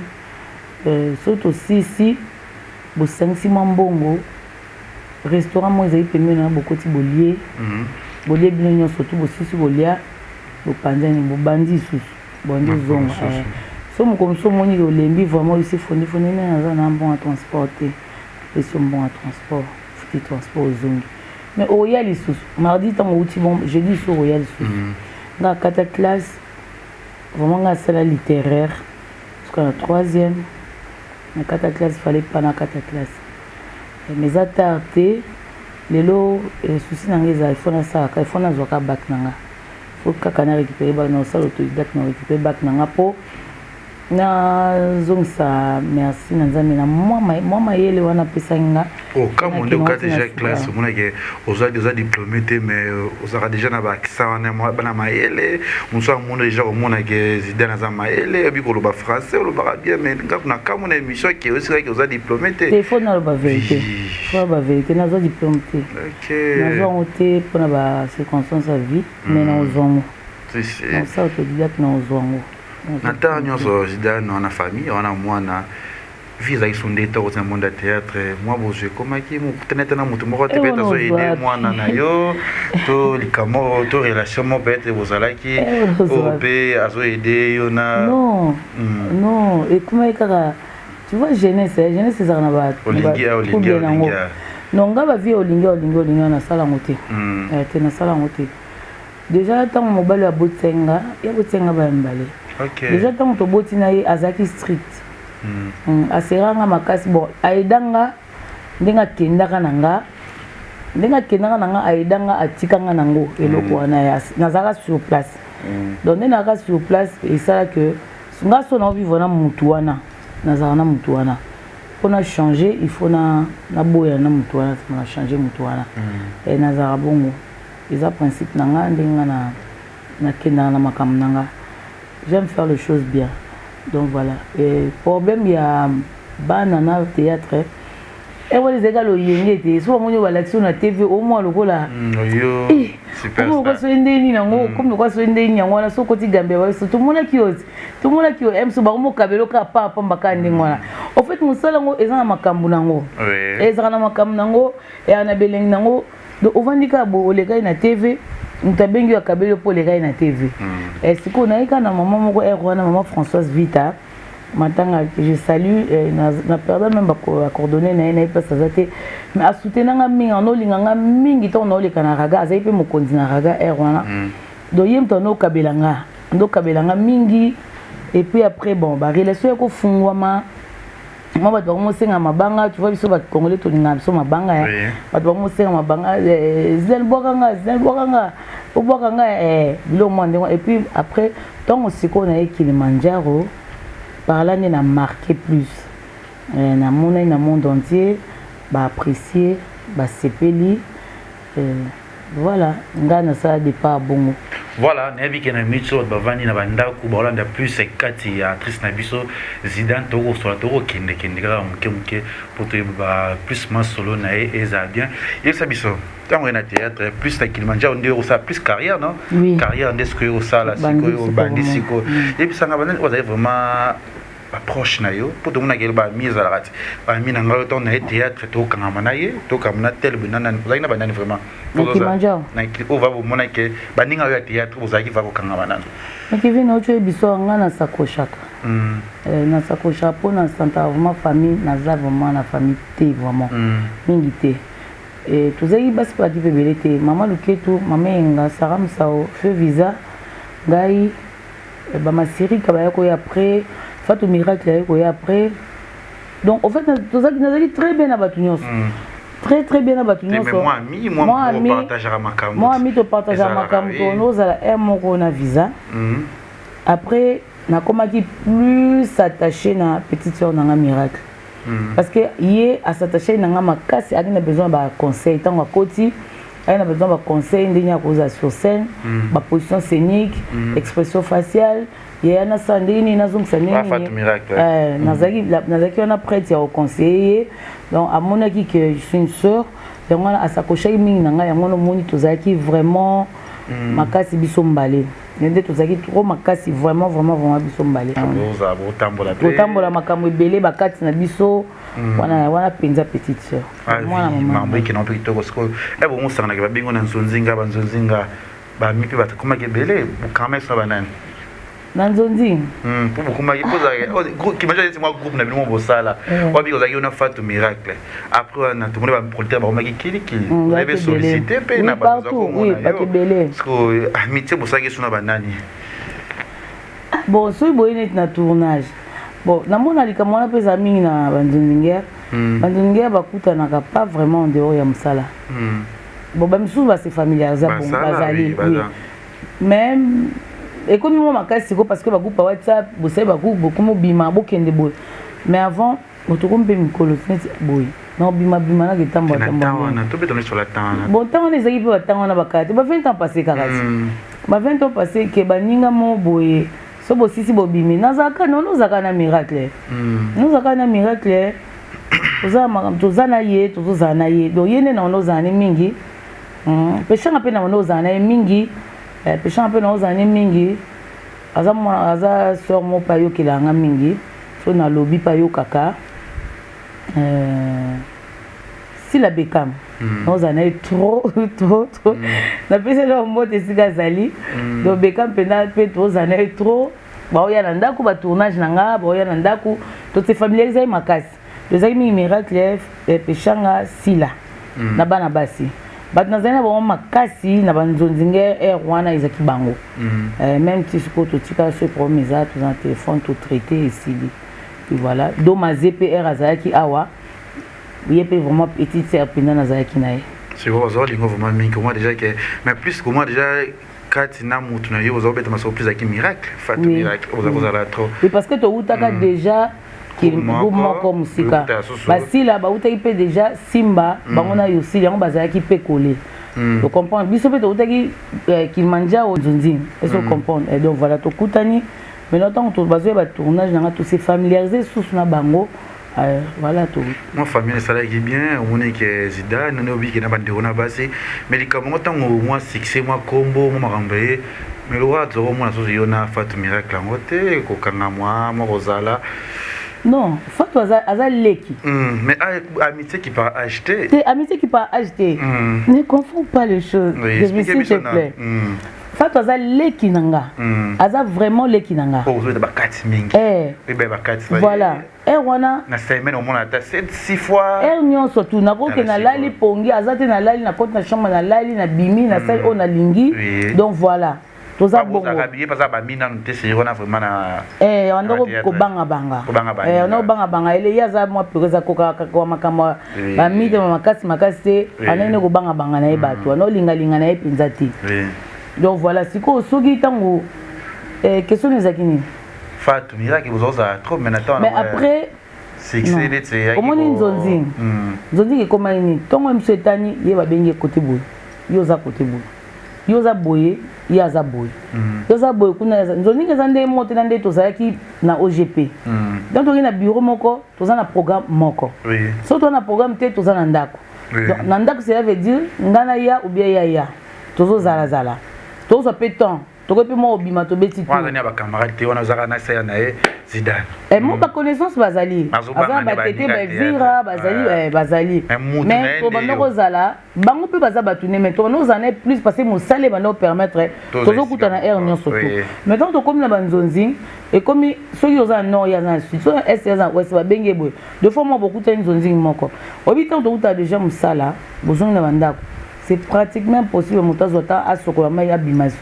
soto sisi bo 5-6 mbongo restaurant mo ezali pembeni na bokoti bolie bolie bino nyonso tu bosisi bolia bopanzani bobandi susu bondi zonga so mokomso moni olembi vraiment ici fondi naza na bon à transporter et so bon à transport futi transport zongi mais oya lisusu mardi tango uti bon jeudi so oya lisusu nga kata classe vraiment nga sala littéraire jusqu'à la 3e na kata classe fallait pas na kata classe mais à tarté lelo souci nanga eza il faut na saka il faut na zoka bac nanga faut kaka na récupérer bac na sala autodidacte na récupérer bac nanga po na zongsa merci na nzambe na moi mayele wana pesanga quand on est déjà classe on a que déjà diplômé mais on a déjà na bac ça on est moi bana mayele on soit mon déjà au monde que zidane za mayele et puis pour le bas français le bas bien mais quand on a comme une émission qui aussi que on a diplômé il faut na le bas vérité faut ba vérité na zo diplômé OK na zo oté pour na ba circonstance à vie mais na ozongo c'est ça autodidacte na ozongo nata nyonso zidane on a famille on a mwana visa isonde to au monde de théâtre moi bozo komaki mo tenete na mutu moko te beta zo aider mwana na yo to likamo to relation mo beta bozalaki ope azo aider yo na non et comment kaka tu vois jeunesse ça na ba olingi non nga ba vie olingi na sala ngote te na sala ngote déjà tant mobile ya botsenga ba mbale déjà tant to botina ye azaki strict aseranga makasi bon aidanga ndenga kendaka nanga aidanga atikanga nango eloko wana ya nazaka sur place donc ndenaka sur place et ça que nga so na vivre na mutu wana nazaka na mutu wana pour na changer il faut na boya na mutu wana na changer mutu wana et nazaka bongo eza principe nanga ndenga na kendanga na makambo nanga j'aime faire les choses bien. Donc voilà. Et problème, il y a banana théâtre. Et voilà, les égards, il y a des soit mon l'action à TV, au moins le gola. Super. Comme quoi, c'est une déni, comme quoi, c'est une déni, on a son côté gambé. Tout le monde qui ose. Tout le monde qui aime ce baron cabello capa, pambaka, ndingwana. En fait, mon salon est un macambunango. Et ça, un macambunango, et un abeleng nango. Donc, au Vandika, les gars, na TV. Ntabengi ya kabelo pour les gars na TV. Et c'est qu'on a eu quand maman moko erwana maman Françoise Vita. Matanga je salue na perdre même ba coordonner na pas ça zate mais a soutenir nga mingi en olinganga mingi to no le kanaraga azai pe mokonzi na raga erwana. Do yem to no kabelanga. Ndo kabelanga mingi et puis après bon ba relation ko fungwama moi bato bakomosenga mabanga tu vois biso bato congolais tolinga biso mabanga ya bato bakomosenga mabanga zel bwakanga obwakanga bilo mwande et puis après tant aussi qu'on a Kilimanjaro par là on a marqué plus na mona na monde entier ba apprécier ba sepeli voilà ngana ça départ bongo. Voilà, nebi kena mitso bavani na bandaku bolanda plus ekati ya actrice na biso Zidane toko so toko kende kala muke pour te ba plus ma solo na eza bien. Et ça biso tango na théâtre plus na Kilimanjaro ndio ça plus carrière non? Carrière ndesko yo sala siko bandi siko. Et puis ça ngabana vous avez vraiment approche na yo pour tout monde qui ba mise à la rate ba mina ngalo ton na théâtre to kangama na ye to kamna tel binana na banani vraiment Kilimanjaro na on va vous mona que ba ninga yo théâtre vous aki va ko kangama na mais qui vient autre biso ngana sakoshaka na sakosha po na santa vraiment famille na za vraiment na famille te vraiment mingi te et tous les bas pas qui peut te maman luketo maman nga saram sao feu visa gai ba ma série kabaya ko après Fatou miracle et après donc en fait tout ça qui nous a dit très bien à Batunios très bien à Batunios moi ami te partage à ma cam nous à la mon a visa après na comment qui plus attaché na petite sœur na miracle parce que yé à s'attacher nanga makasi a besoin ba conseil tant koti a besoin ba conseil ndenya koza sur scène ba position scénique expression faciale yé na sandini na zoom sanini nazaki on a prête au conseiller donc à mon avis que je suis une sœur donc on a s'accrocher mingi nanga yango no moni tozaki vraiment makasi biso mbale nende tozaki trop makasi vraiment biso mbale otambola makambo ebele bakati na biso wana penza petite sœur mwana mambo qui non peut to parce que bon on s'en a que bingo na nzonzinga banzonzinga ba mi pe ba comment que belé quand même ça banane nanzonzi pour beaucoup ma posa qui imagine c'est moi groupe na bino bosala wa bi kozaki ona Fatou Miracle après na tout le monde va porter ba maki kili on avait sollicité pe na ba ko oui pas que belé parce que amitié bosaki suna banani bon so boyene na tournage bon na mona likamona pesa mingi na banzonzinger bakutanaka pas vraiment en dehors ya msala bon ba misu ba se familiariser bon bazali même et comme moi makasi parce que ba groupe WhatsApp bo sai ba groupe beaucoup mo bima bo kende bo mais avant otokombe mikolo fnet boy non bima na kitambo na to beto sur la temps bon temps les équipes ba temps na bakati ba 20 ans passé karasi ba 20 ans passé ke baninga mo boy so bo sisi bo bimi nazaka non zaka na miracle nous zaka na miracle tozana ye tozana ye do yene na ono zane mingi peshanga pe na ono zane mingi péché un peu dans les années mingi aza sœur mo payo kilanga mingi so na lobby payo kaka si la bekam dans années trop na pese le mot de sigazali do bekam pena pe trop années trop ba oya na ndako ba tournage nanga ba oya na ndako to te familiariser makasi les amis miracle péchanga sila na bana basi bat nazana ba makasi na banzonzinge wana izaki bango même si ce côté tika ce promesa tout en téléphone tout traité ici et voilà do mazpr azaki awa yepe vraiment petite sœur pena nazaki nae c'est quoi ça lingo vraiment mingi comment déjà que mais plus que moi déjà quand na mutu na yo vous avez ma surprise avec miracle Fatou Miracle vous avez trop oui parce que to utaka déjà qui moko musika basi la ba utaki pe déjà simba bangona yosi yango bazaki pe coller to comprendre biso pe to utaki qui manja au zonzi est-ce que comprendre et donc voilà to kutani mais longtemps to bazo ba tournage nanga to se familiariser sous na bango voilà tout moi famille ça là qui bien on est que Zidane on obi que na bande on a basé mais les comment tant moi succès moi combo moi marambe mais le roi zo moi so yona Fatou Miracle ngote ko kanga moi Rosala. Non, Fatou aza leki. Mais amitié qui part acheter. C'est amitié qui part acheter. Ne confonds pas les choses. Oui, s'il te plaît. Fatou aza leki nanga. Aza vraiment leki nanga. Oh, vous êtes bakati mingi. Eh. Bakati. Voilà. Wana. Na semaine au moins à 6 fois. Nyon surtout na ko ke na lali pongi azate na lali na porte na chambre na lali na bimi na salle on a lingi. Donc voilà. Toza bongo habillé parce que ba mina nte c'est on a vraiment na on ko banga on banga banga ele yaza moi peza ko kwa makama ba mide makasi anene ko banga na ebatu on linga na epinzati donc voilà siko soki tango question ezakini Fatou Miracle vous osa trop mais après c'est excellent comment nzonzi ke koma ni tongo msetani ye ba bengi côté boy yoza côté boy yoza boye yaza boy yoza boy kuna nzoni ngeza nde moto na nde tozaki na OGP donc toki na bureau moko toza na programme moko so to na programme te toza na ndako donc na ndako ça veut dire ngana ya ou bien ya tozo zala tozo pe temps toko pe mo obima to beti tout wana ba camarade te wana zaka na saya na Zidane et mon ba connaissance bazali azan ba tete ba vira bazali mais to banoko zala bango pe baza batune mais to no zane plus parce que mo sale bano permettre tozo kutana air nyon surtout maintenant to comme na banzonzi et comme soki oza non ya na sud so SS west ba benge boy deux fois mo beaucoup tani nzonzi moko obitan to uta déjà musala bozongi na bandako c'est pratiquement impossible montazota à sokolama ya bimasu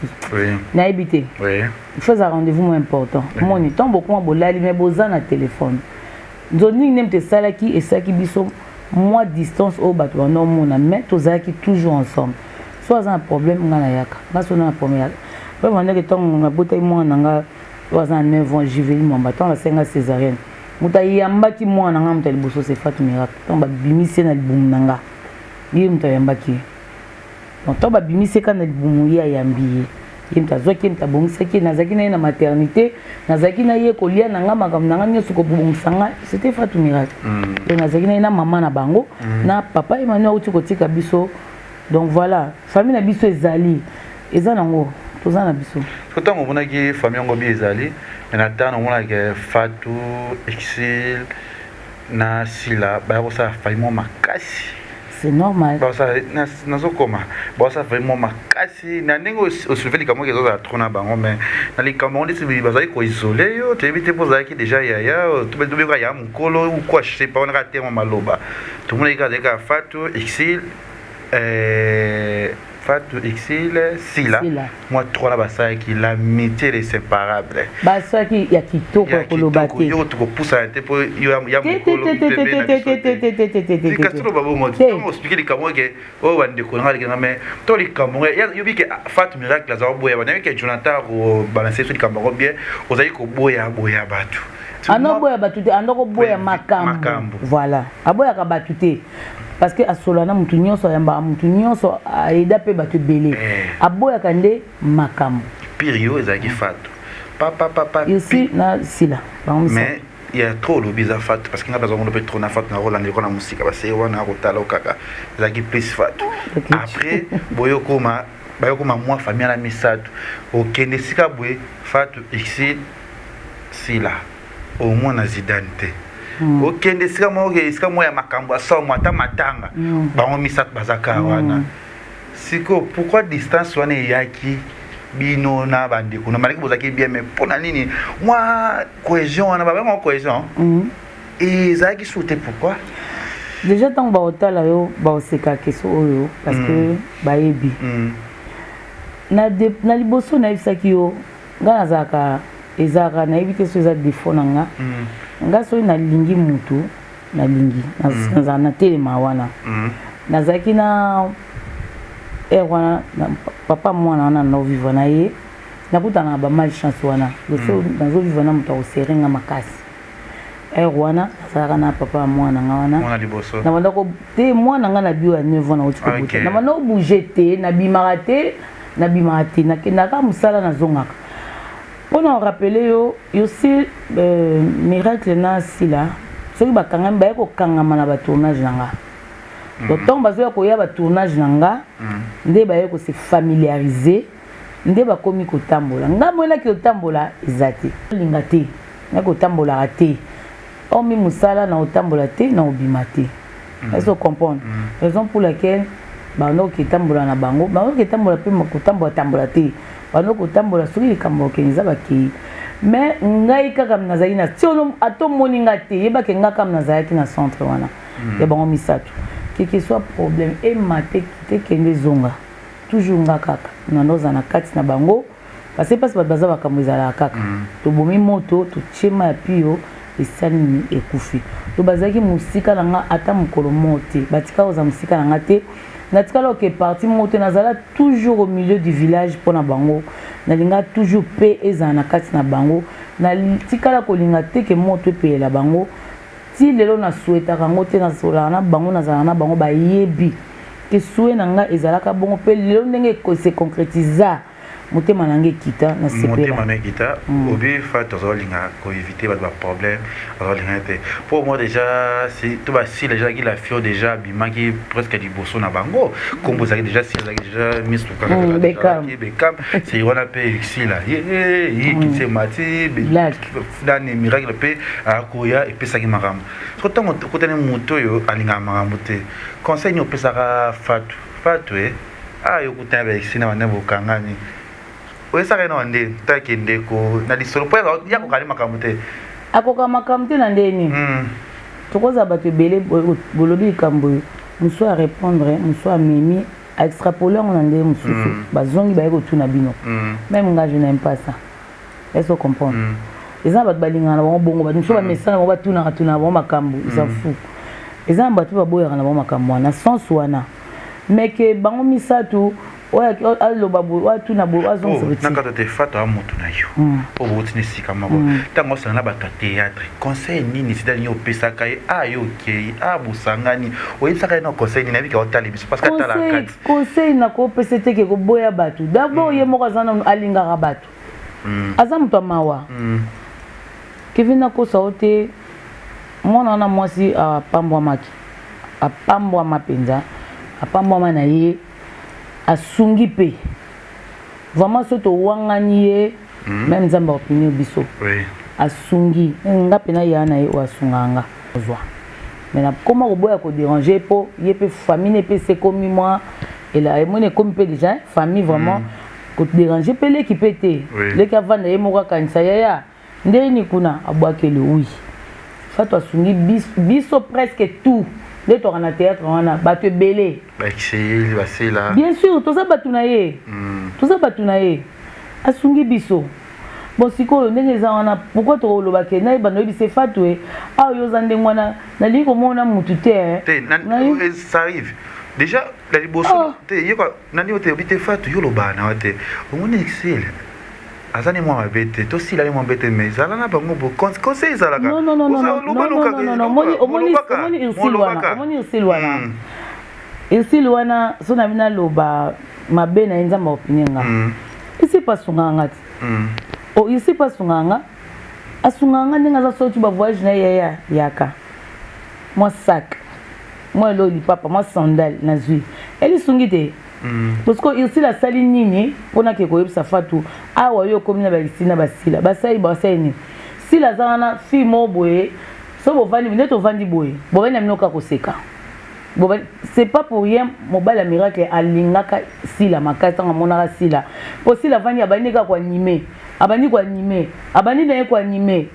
na habité il faut un rendez-vous moins important mon temps beaucoup moins bolali mais boza na téléphone nzoni nemte salaki et saki biso moi distance au bato no mona mais tozaki toujours ensemble soit un problème ngana yaka parce on a un problème vraiment que tant on a boté moi nanga was en 9 ans j'y vais mon bâton la 5 césarienne muta yambaki mwana nga muta liboso c'est Fatou Miracle tant ba bimise na libumu nanga ye muta yambaki donc tant ba bimise kana libumu ya yambiye ye muta zoki muta bongisaki nazaki na ye na maternité nazaki na ye kolia nanga makambo nanga nyoso ko bongisanga c'était Fatou Miracle donc nazaki na ye na maman na bango na papa Emmanuel uti kotika biso donc voilà famille na biso ezali eza nango toza na biso pourtant on a qui famille ngo bi ezali mais na temps on a que Fatou Exil na Sila ba ko sa famille makasi c'est normal ba sa na zo koma ba sa famille makasi na ndenge au soulever comme que ça trona bango mais na les Cameroun c'est ba za ko isolé yo tu éviter pour ça qui déjà ya tout be ko ya mukolo ou quoi je sais pas on a terme maloba tout le monde regarde ka Fatou Exil Fatou Exil Sila moi trois là ça qui l'amitié est inséparable ba ça qui ya kitoko kolobate yo to poussa un peu yo ya mukolo Castro babo mo to expliquer les Cameroun que oh wande ko ngala mais to les Cameroun yo bi que Fatou Miracle za boya bana que Jonathan ko balancer sur les Cameroun bien ozali ko boya batu ano boya batute andoko boya makambo voilà aboya ka batute parce que asolana mutu nyonso yamba mutu nyonso aida pe batu belé aboya kande makambo pire ezaki Fatou papa ici na Sila mais il y a trop le bizarre Fatou parce qu'il a besoin de peut trop na Fatou na Roland na musique parce que wana rotala okaka ezaki plus Fatou après boyokoma moi famille na misato okende sika boye Fatou Exil Sila au moins na Zidane okende sika mo ya makambo asa mwata matanga bango misat bazaka wana siko pourquoi distance wana yaki bino na bandeko na maliki bozaki bien mais pona nini moi cohésion wana ba cohésion et zaki sauter pourquoi déjà tant ba otala yo ba oseka keso oyo parce que ba yebi na liboso na ibisaki yo ngana zaka ezaka na ibite so za défaut nanga nga so na lingi mutu na lingi na telema wana nazaki na wana papa mwana wana no vivre na ye nakuta na ba mal chance wana so nazo vivre na mutu oserenga makasi wana nazaka na papa mwana nga wana mwana liboso na banda ko te mwana nga na bio ya 9 ans na uti ko buta na banda bouger te na bimara te na kenaka musala na zongaka. Pour nous rappeler, aussi Miracle na Sila, ceux qui bakanga mba ko kangama na ba tournage nanga. D'autant bazo ko ya ba tournage nanga, nde ba ko se familiariser, nde ba komi ko tambola. Ngamo na ki otambola ezati. Lingate, na ko tambola ate. On mi musala na otambola te na obimate. Est-ce que vous comprenez? Raison pour laquelle bano ki tambola na bango, bano ki tambola pe ko tambola te. Bano ko tambola suri likambo kenza baki. Mais ngai kaka mnazali na tiono ato moninga te yeba ke ngaka mnazali na centre wana. Ya bango misato. Que soit problème et maté te kende zonga. Toujours ngaka na noza na kati na bango. Parce que pas baza bakamweza kaka. To bomi moto to chema ya pio esani ekufi. To bazaki musika nanga ata mukolo mote. Batika oza musika nanga te. Natikala ke parti moto nazala toujours au milieu du village pour na bango. Nalinga toujours pe eza na kati na bango. Na tikala kolinga te ke moto pe la bango. Si lelo na souhaita kango te na sola na bango nazala na bango ba yebi. Ke souhait nanga ezalaka bongo pe lelo ndenge ko se concrétiser. Motema nange kita na sepela. Motema nange kita obi fa tozolinga ko éviter ba problème tozolinga te. Pour moi déjà si tout va si les gens qui la fio déjà bimaki presque du bosso na bango comme vous avez déjà si vous avez déjà mis tout kaka bekam c'est on appelle ici là qui c'est mati dans les miracles pe akoya et pe ça qui maram. Surtout quand on moto yo alinga maram te. Conseil no pe ça Fatou yo kuta avec sina wana bokangani. Oui, ça rien on dit, t'as qu'un déco, n'a dit sur le point, il y a encore des macamotés. À quoi macamoté n'a déni? Tu vois, ça va te belé, bolobi cambo, nous soit répondre, nous soit mimi, à extrapoler, on a des moussous, bazongi ba ego tout nabino. Même moi, je n'aime pas ça. Est-ce que vous comprenez? Les gens battent balinga na bon bongo, nous soit message na ba tout na bon macambo, ils s'en foutent. Les gens battent ba boya na bon macambo, na sans soana. Mais que bango misato aloba boye tuna boye nakata te fata amoto na yo po botini sika moko ntango osangana bato ya théâtre conseil nini sidani opesaka ye yo okei bosangani oyebisaka ye na conseil nini abika otala biso parce que atala kati conseil nakopesa teke koboya bato d'abord ye moko aza nanu alingaka bato aza moto amawa kevin nakosa o te mwana wana mwasi apambwama mpenza apambwama na ye asungi pe vraiment soto wangani ye même nzamba opinion biso asungi nga pena ya na ye wasunganga ozwa mais na comment koboya ko déranger po ye pe famille pe c'est comme moi et là mon comme pe déjà famille vraiment ko déranger pe l'équipe était les kavanda ye moka kanisa ya ndeni kuna abwakele oui fato asungi biso presque tout les tours en théâtre on a battu belé bien sûr tout ça battu na ye tout ça battu na ye asungi biso bon siko ndenge za wana pourquoi to lo bakena na bano bise fatwe yo zande ngwana na liko mona mutu te ça arrive déjà la liboso te yeba nani ote obite fatu yo lo bana wate on excel azani mwa mabete to sila ni mwa bete mais zala na bango bo conseil zala ka non omoni irsilwana sona bina loba mabe na enza ma opinion nga isi pasunganga o isi pasunganga asunganga ndinga za soti ba voyage na yaka moi sac moi loli papa moi sandal na zui eli sungite parce que ici la sali nini pona ke ko yebisa fatu awa yo komina ba lisina basila basai ni si la zana fi mo boye so bo vandi neto vandi boye bo bana mnoka ko seka bo c'est pas pour rien mobile miracle alingaka sila makata ngamona sila po sila vandi abanika kwa animé abani na kwa animé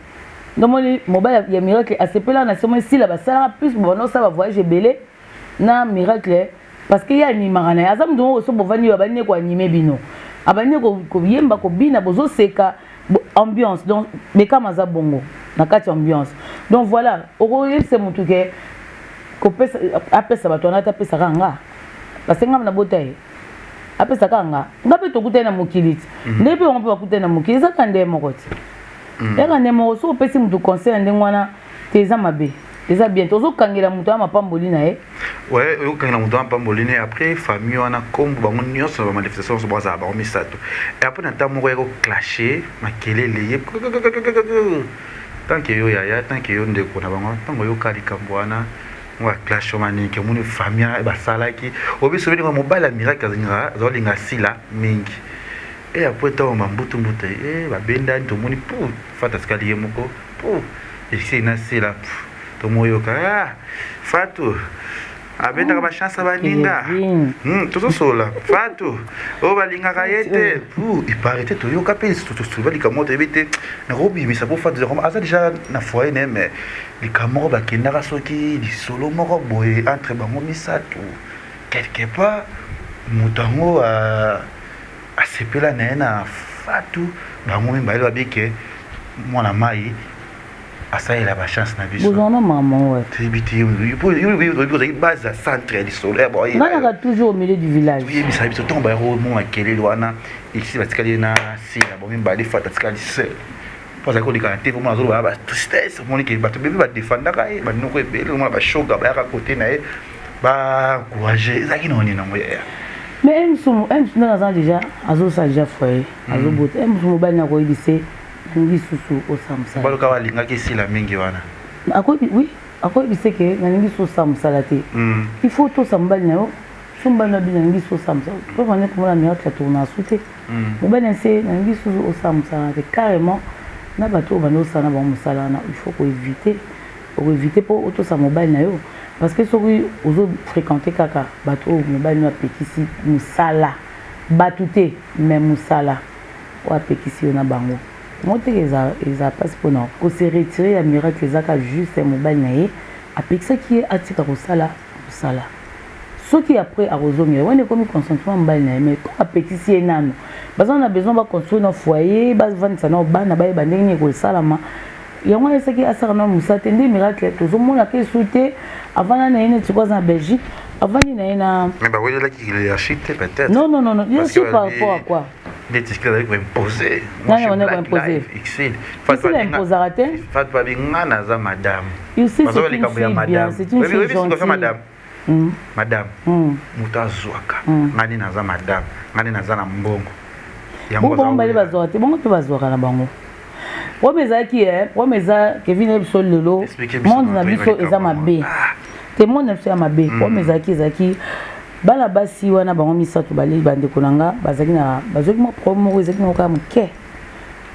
nomoni mobile ya miracle asepela na somo sila basala plus bo no sa ba voyage belé na miracle parce que y a animaka na azam do so bo vandi abani kwa animé bino abani ko yemba ko bina bozo seka ambiance donc mais comme ça bongo na kati ambiance donc voilà oko c'est mon truc ko pesa apesa batona ta pesa kanga parce que ngam na botaye apesa kanga ngape to kutena mokiliti ndepe on peut kutena mokiliti ça kande mokoti eka ndemo so pesi mutu conseil ndengwana teza mabe teza bien tozo kangela mutu ama pamboli na ye ouais yo kangela mutu ama pamboli na après famille wana kombo bango nyonso ba manifestation so baza ba misato et après na tamo ko clasher makelele ye tant que yo ya tant que yo ndeko na bango tango yo kali kambwana wa clash mani ke muni famille ba salaki obiso bini mo bala miracle zinga zolinga sila mingi et après to mambutu mbute ba benda ndo muni pu fata skali yemoko pu et c'est na sila to moyo ka fatu abenda ba chance baninga tout sola fatu o balinga kayete pu iparete to yo kapesi to souvent likamoto ebite na robi mais ça pour faire des comme ça déjà na foyer ne mais likamoro bakenda soki li solo moko boye entre bango misato quelque part mutango a sepela na fatu bango mbali babike mwana mai asa il a ba chance na biso bonjour maman ouais tibiti yo base centre du solaire boy on a toujours au milieu du village oui mais ça biso tomba ro mon akele wana ici batikali na sila bon mbali fata tikali seul parce que les cantés vraiment azolo ba tristesse mon ki bato bébé ba défendre ka ba noko ebele mo ba shoga ba ka côté na ba courage ezaki noni na moya mais nous avons déjà azo ça déjà fait azo bote nous ba na ko ibise ngi susu o samsa ba ka walinga ki sila mingi wana oui ako ibise ke na ngi susu samsa te il faut tout sambali na yo sumba na bina ngi susu samsa pour qu'on ait comme la meilleure tourner à sauter mo ba na se na ngi susu o samsa carrément na bato bano sana ba musala na il faut éviter pour auto sa mobile na yo parce que soki ozo fréquenter kaka bato mobile na pekisi musala batute même musala wa pekisi na bango mote eza passe pour non ko se retirer ya miracle zaka juste mobile na ye apekisa ki atika ko sala musala soki après arozomia wane komi consentement mobile na ye mais ko apekisi enano parce qu'on a besoin de construire un foyer, de vendre ça, de bana, de bana, de salama. Il y a un qui a ça dans Moussa, des miracles. Tout le monde a été souhaité avant l'année, tu vois en Belgique, Avant il y a mais bah oui là qui l'a acheté peut-être. Non, je suis par rapport à quoi? Des tickets avec imposer. Non, on est imposé. XL. Faut pas imposer à terre. Faut pas bien naza madame. Il sait c'est une fille bien, c'est une fille gentille. Madame. Madame. Muta zwaka. Ngani naza madame. Ngani naza na mbongo. Bon bali bazwate, bon tu bazwaka na bango. Promesa qui est, promesa Kevin Ebso lelo. Monde na biso eza mabe. Te monde na biso ya mabe. Promesa qui ezaki bala basi wana bango misato bali bande konanga bazaki na bazoki mo promo ezaki na ka muke.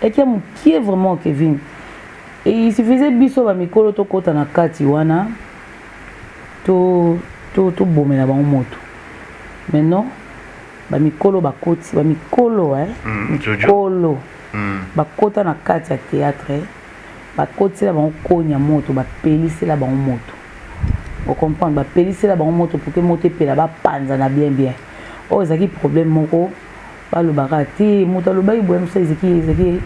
Et qui est vraiment Kevin. Et il suffisait biso ba mikolo to kota na kati wana to bomela bango moto. Maintenant ba mikolo bakoti ba mikolo mikolo bakota na kati ya théâtre bakoti la bango konya moto ba pelisi la bango moto. On comprend ba pelisi la bango moto pour que moto pela ba panza na bien. Oh ezaki problème moko ba lo bakati moto lo bayi boye mso ezaki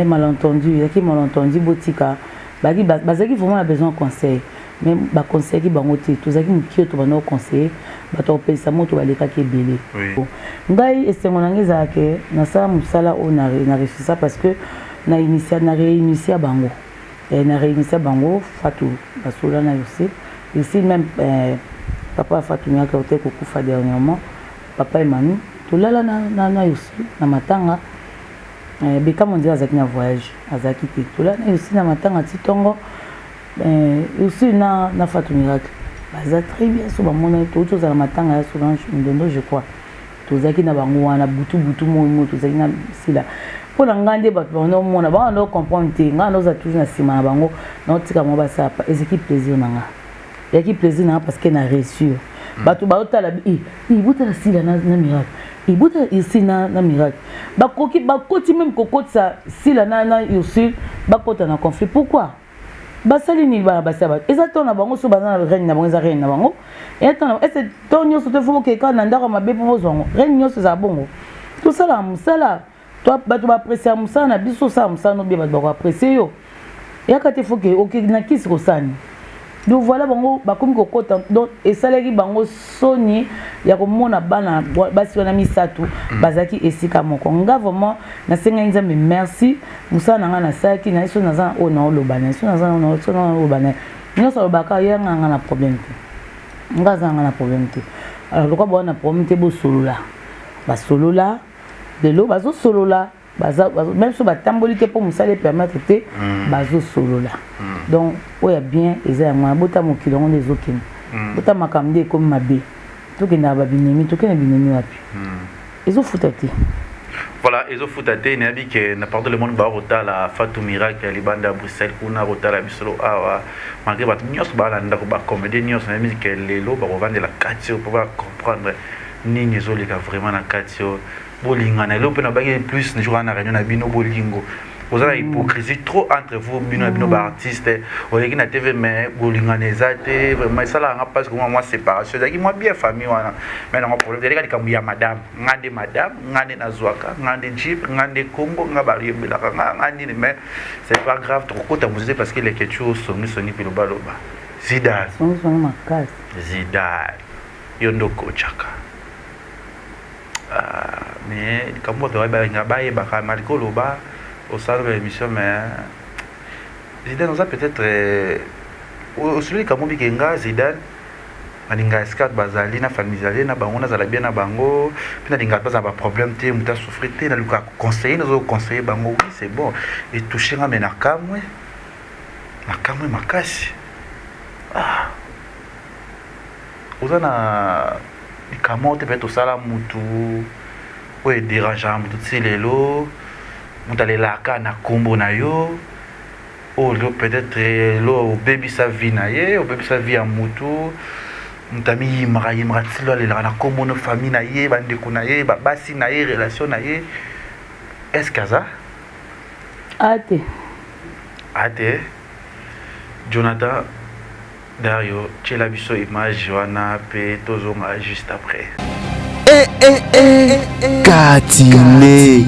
malentendu botika bazaki vraiment besoin de conseil. Même ba conseil qui bango te tozaki mukio to bana conseiller bato opesa moto baleka ke belé ngai esengo nangeza ke na sa musala o na réussir parce que na réinitier bango Fatou basola na ici même papa Fatou nya ka ote kokufa dernièrement papa Emmanuel to lala na yosi na matanga beka mon dia azaki na voyage azaki te to lala na yosi na matanga titongo aussi na Fatou Miracle baza très bien so ba mona to to za matanga ya Solange Ndondo je crois to zaki na bango wana butu mo to zaki na sila pour la ngande ba no mona ba no comprendre te nga no za toujours na sima na bango na tika mo ba sa ezeki plaisir nanga yaki plaisir nanga parce que na réussir bato ba otala buta la sila na Miracle buta ici na Miracle bakoti même kokoti sa sila na yosi bakota na conflit pourquoi basali ni ba basaba exactement na bango so bazana reine na bango za reine na bango et attends est-ce tonyo so te faut que quand na ndako mabe pour zongo reine nyo so za bongo tout ça là musala toi bato ba apprécier musala na biso ça musala no bien bato ba apprécier yo ya ka te faut que OK na kisi ko sani donc voilà bango bakomi ko kota donc et salaki bango soni ya ko mona bana basi wana misatu bazaki esika moko nga vraiment na senga nzambe merci musala nanga na saki na iso naza o na olobana iso naza na olobana nyoso lobaka yanga na problème te nga za na problème te alors lokwa bo na problème te bo solola ba solola de lo bazo solola baza même so batamboli te pour musala permettre te bazo solola donc oya bien eza mwa bota mokilo on les okene bota makamde comme mabe to kenda ba binemi to kena binemi wapi ezo futati voilà ezo futati na bi que na part de le monde ba rota la Fatou Miracle libanda Bruxelles kuna rota la bisolo awa malgré ba nyos ba landa ko ba comédie nyos na musique lelo ba revendre la katio pour comprendre ni nezolika vraiment na katio bolingana lo pena bagi plus ne jour na réunion na bino bolingo vous avez hypocrisie trop entre vous bino ba artiste oyeki na TV mais bolingana ezate vraiment ça là parce que moi séparation zaki moi bien famille wana mais na problème de ka ya madame ngande na zwaka ngande jeep ngande Congo ngabali belaka ngandi mais c'est pas grave trop kota vous parce que les quelque chose soni pilo baloba Zidane yondo kochaka mais comme on doit ba malikolo ba au salon de l'émission mais Zidane on a peut-être celui comme bikenga Zidane aninga escate bazali na famille na bango na zala bien na bango puis aninga pas ba problème te muta souffrir te na luka conseiller nous conseiller bango oui c'est bon et toucher na mena kamwe makasi ozana comment te peut sala mutu ouais dérangeant mutu tsilelo mutalela ka na kombo na yo oh lo peut-être lo baby sa vie na ye o baby sa vie a mutu mutami mara tsilo le na kombo no famille na ye bande ko na ye basi na ye relation na ye est-ce que ça ate Jonathan Dario, tu as vu sur image Johanna pe tozonga juste après. Katine.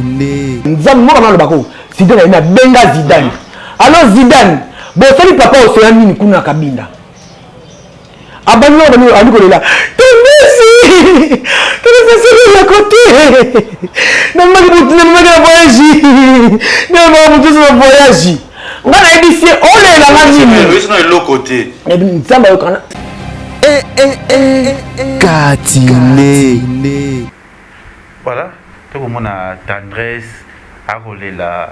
Nzam mo kana lobako. Zidane na benga Zidane. Alors Zidane, bo sali papa o soya mini kuna kabinda. Abano bano ali ko lela. voyage. Tu es à côté. Non, mais voyage. Non, voyage. On a dit c'est on est là maintenant. Oui, sinon l'autre côté. Et bien ça va au Canada. Katine. Voilà, tout le monde a tendresse à rouler là.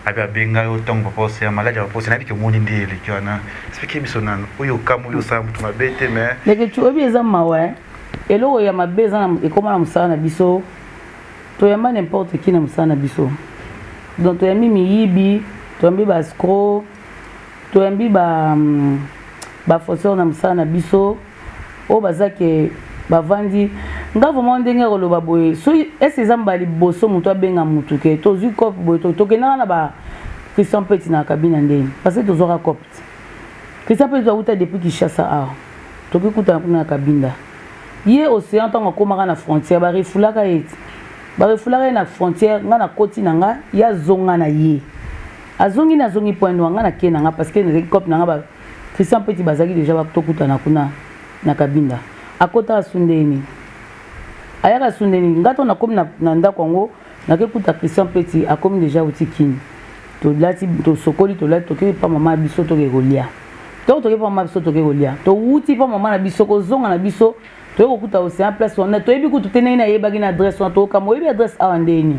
Abia benga yo tongo pose ya malade ya pose na biki moni ndele kiona. Expliquer misonano. Oyo kamu yo sa mutu mabete mais. Leke tu obi eza mawa. Elo ya mabeza na ekoma na musala na biso. To yamba n'importe qui na musala na biso. Donc to yambi miyibi, to yambi ba scro, to yambi ba fosseur na musala na biso. O bazake bavandi nga vraiment ndenge koloba boye so ese zamba liboso mutu abenga mutu ke tozu cop boye tokena na ba Christian Petit na kabine ndeni parce que tozora cop Christian Petit auta depuis Kinshasa a tokikuta na kabinda ye océan tango komaka na frontière ba refulaka na frontière nga na koti na nga ya zonga na ye azongi na zongi point nga na kena nga parce que na cop na nga ba Christian Petit bazaki déjà ba tokuta na kuna na kabinda akota asundeni ayaka asundeni ngato na komi na ndako ngo nakekuta Christian Petit akomi déjà utikini to lati to sokoli to lati to ke pa mama biso to ke golia to ke pa mama biso to ke golia to uti pa mama na biso ko zonga na biso to ko kuta océan place on to yebi kutu tenai na yeba gina adresse on to ka mo yebi adresse a ndeni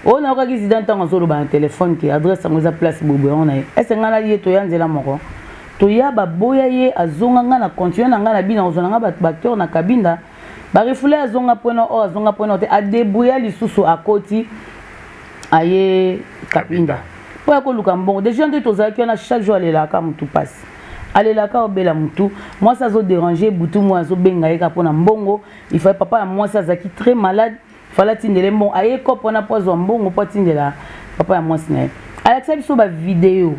on a ka ki zidanta ngozolo ba téléphone ke adresse ngoza place bobo on na ese ngana ye to yanzela moko to ya baboya ye azonga nga na continue na nga na bina ozona nga bakteur na kabinda ba refule azonga pona te a débrouiller lisusu akoti aye kabinda po ya koluka mbongo déjà nde tozalaki na chaque jour alelaka mutu passe alelaka obela mutu moi ça zo déranger butu moi zo benga ye ka pona mbongo il fallait papa ya moi ça zaki très malade fallait tindele mbongo aye ko pona pozo mbongo po tindela papa ya moi sina Alexa biso ba vidéo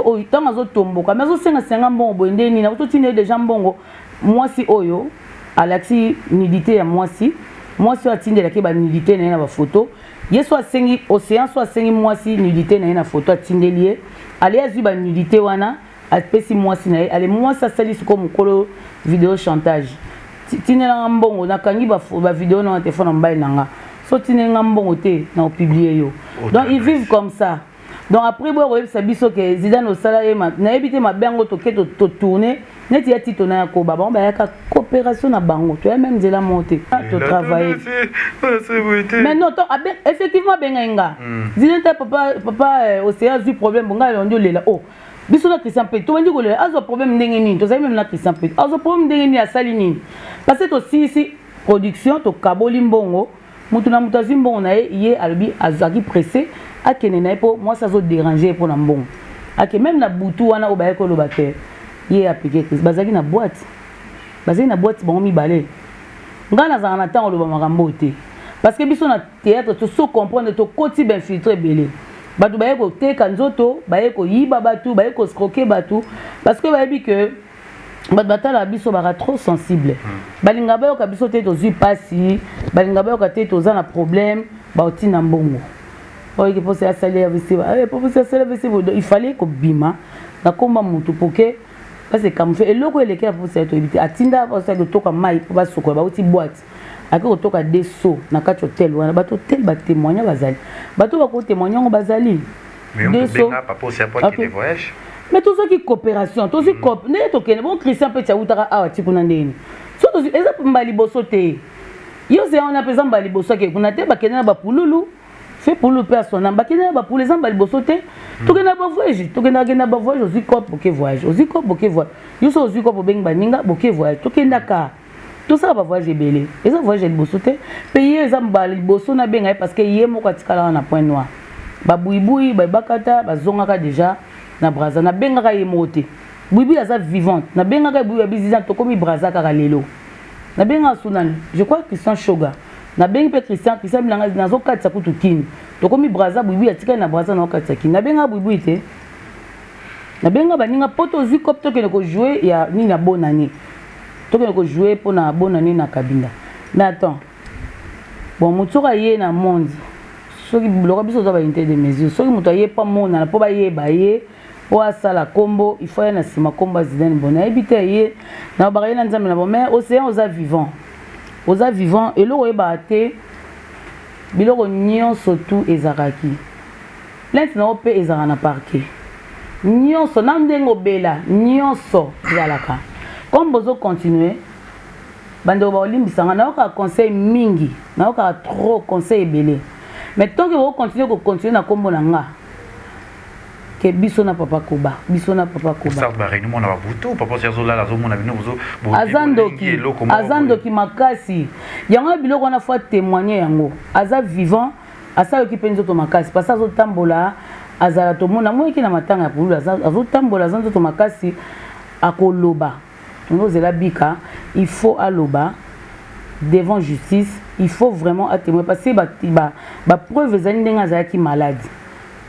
oyo tant azo tomboka mais azo senga mbongo boye ndeni na totine déjà mbongo mwasi oyo Alexi nudité ya mwasi atindela ke ba nudité na ba photo yeso asengi océan so asengi mwasi nudité na photo atindelié ali azwi ba nudité wana apesi mwasi na ale mwasi asali siko mukolo vidéo chantage tinela mbongo nakangi ba vidéo na téléphone mbaye nanga so tinela mbongo te na publier yo donc ils vivent comme ça. Donc après boire ça biso que Zidane au salarié na évité ma bango to tourner net ya tito na ko ba bon ba ya coopération na bango tu as même de la monter to travailler mais non to effectivement benga Zidane papa océan du problème bonga on dit là oh biso na Christian Petit to ndi ko le azo problème ndenge nini to même na Christian Petit azo problème ndenge nini asali nini parce que to si production to kaboli mbongo mutu na mutazi mbongo na ye albi azaki pressé akene na po moi ça zo déranger pour na mbongo ake même na butu wana obaye ko lobate ye appliquer Chris bazaki na boîte bon mi balé ngana za na temps loba makambo te parce que biso na théâtre to so comprendre to koti ben filtre belé batu baye ko teka nzoto baye ko yiba batu baye ko scroquer batu parce que baye bi que batala biso bara trop sensible balinga bayo ka biso te to zui pasi balinga bayo ka te to za na problème ba otina mbongo oyo ke posa salaire visible posa salaire visible il fallait ko bima na komba mutu poke parce que comme fait eloko eleke posa to ebiti atinda posa to toka mai po ba soko ba uti boîte ako toka deso na kati hotel wana ba hotel ba témoigner bazali bato ba ko témoigner ngo bazali deso papa aussi pas qui voyage mais tout ça qui coopération tout ça cop ne to kene bon Christian Petit utaka awa tikuna ndeni so to exemple mbali boso te yo c'est on appelle ça mbali boso ke kuna te ba kene ba pululu fait pour le personnel ba kene ba pour les mbali boso te to kene ba voyage to kene ba voyage aussi cop pour que voyage aussi cop pour que voyage yo so aussi cop pour benga ninga pour que voyage to kene ka tout ça va voyage belé et ça voyage boso te payer les mbali boso na benga parce que yé mo katikala na point noir ba buibui ba bakata ba zongaka déjà na braza na benga ka yemote buibi aza vivante na benga ka buibi bizizan to komi braza ka lelo na benga sunan je crois Christian Shoga na benga pe Christian bilanga na zo katsa kutu kini to komi braza buibi atika na braza na katsa kini na benga buibi te na benga baninga poto zu kop to ke ko jouer ya ni na bonne année to ke ko jouer pour na bonne année na kabinda mais attends bon mutoka ye na monde soki biloko biso za ba unité de mesure soki muto ye pa mona po ba ye po asala kombo il faut na sima kombo Zidane bona ebite ye na ba na nzambe na bo mais océan oza vivant et lo yeba te biloko nyonso tout ezaraki lente na ope ezara na parquet nyonso na ndengo bela nyonso yalaka comme bozo continuer bando ba olimbisanga na oka conseil mingi na oka trop conseil belé mais tant que vous continuer na kombo na nga que biso na papa koba ça va réunir mon ababuto papa serzo la zo mon abino bozo azandoki makasi yango biloko na fois témoigner yango aza vivant asa okipe nzoto makasi parce azo tambola azala to mona moi ki na matanga ya pulu azo tambola zanzo to makasi akoloba nozela bika il faut aloba devant justice il faut vraiment témoigner parce que ba preuve ezali ndenga azalaki malade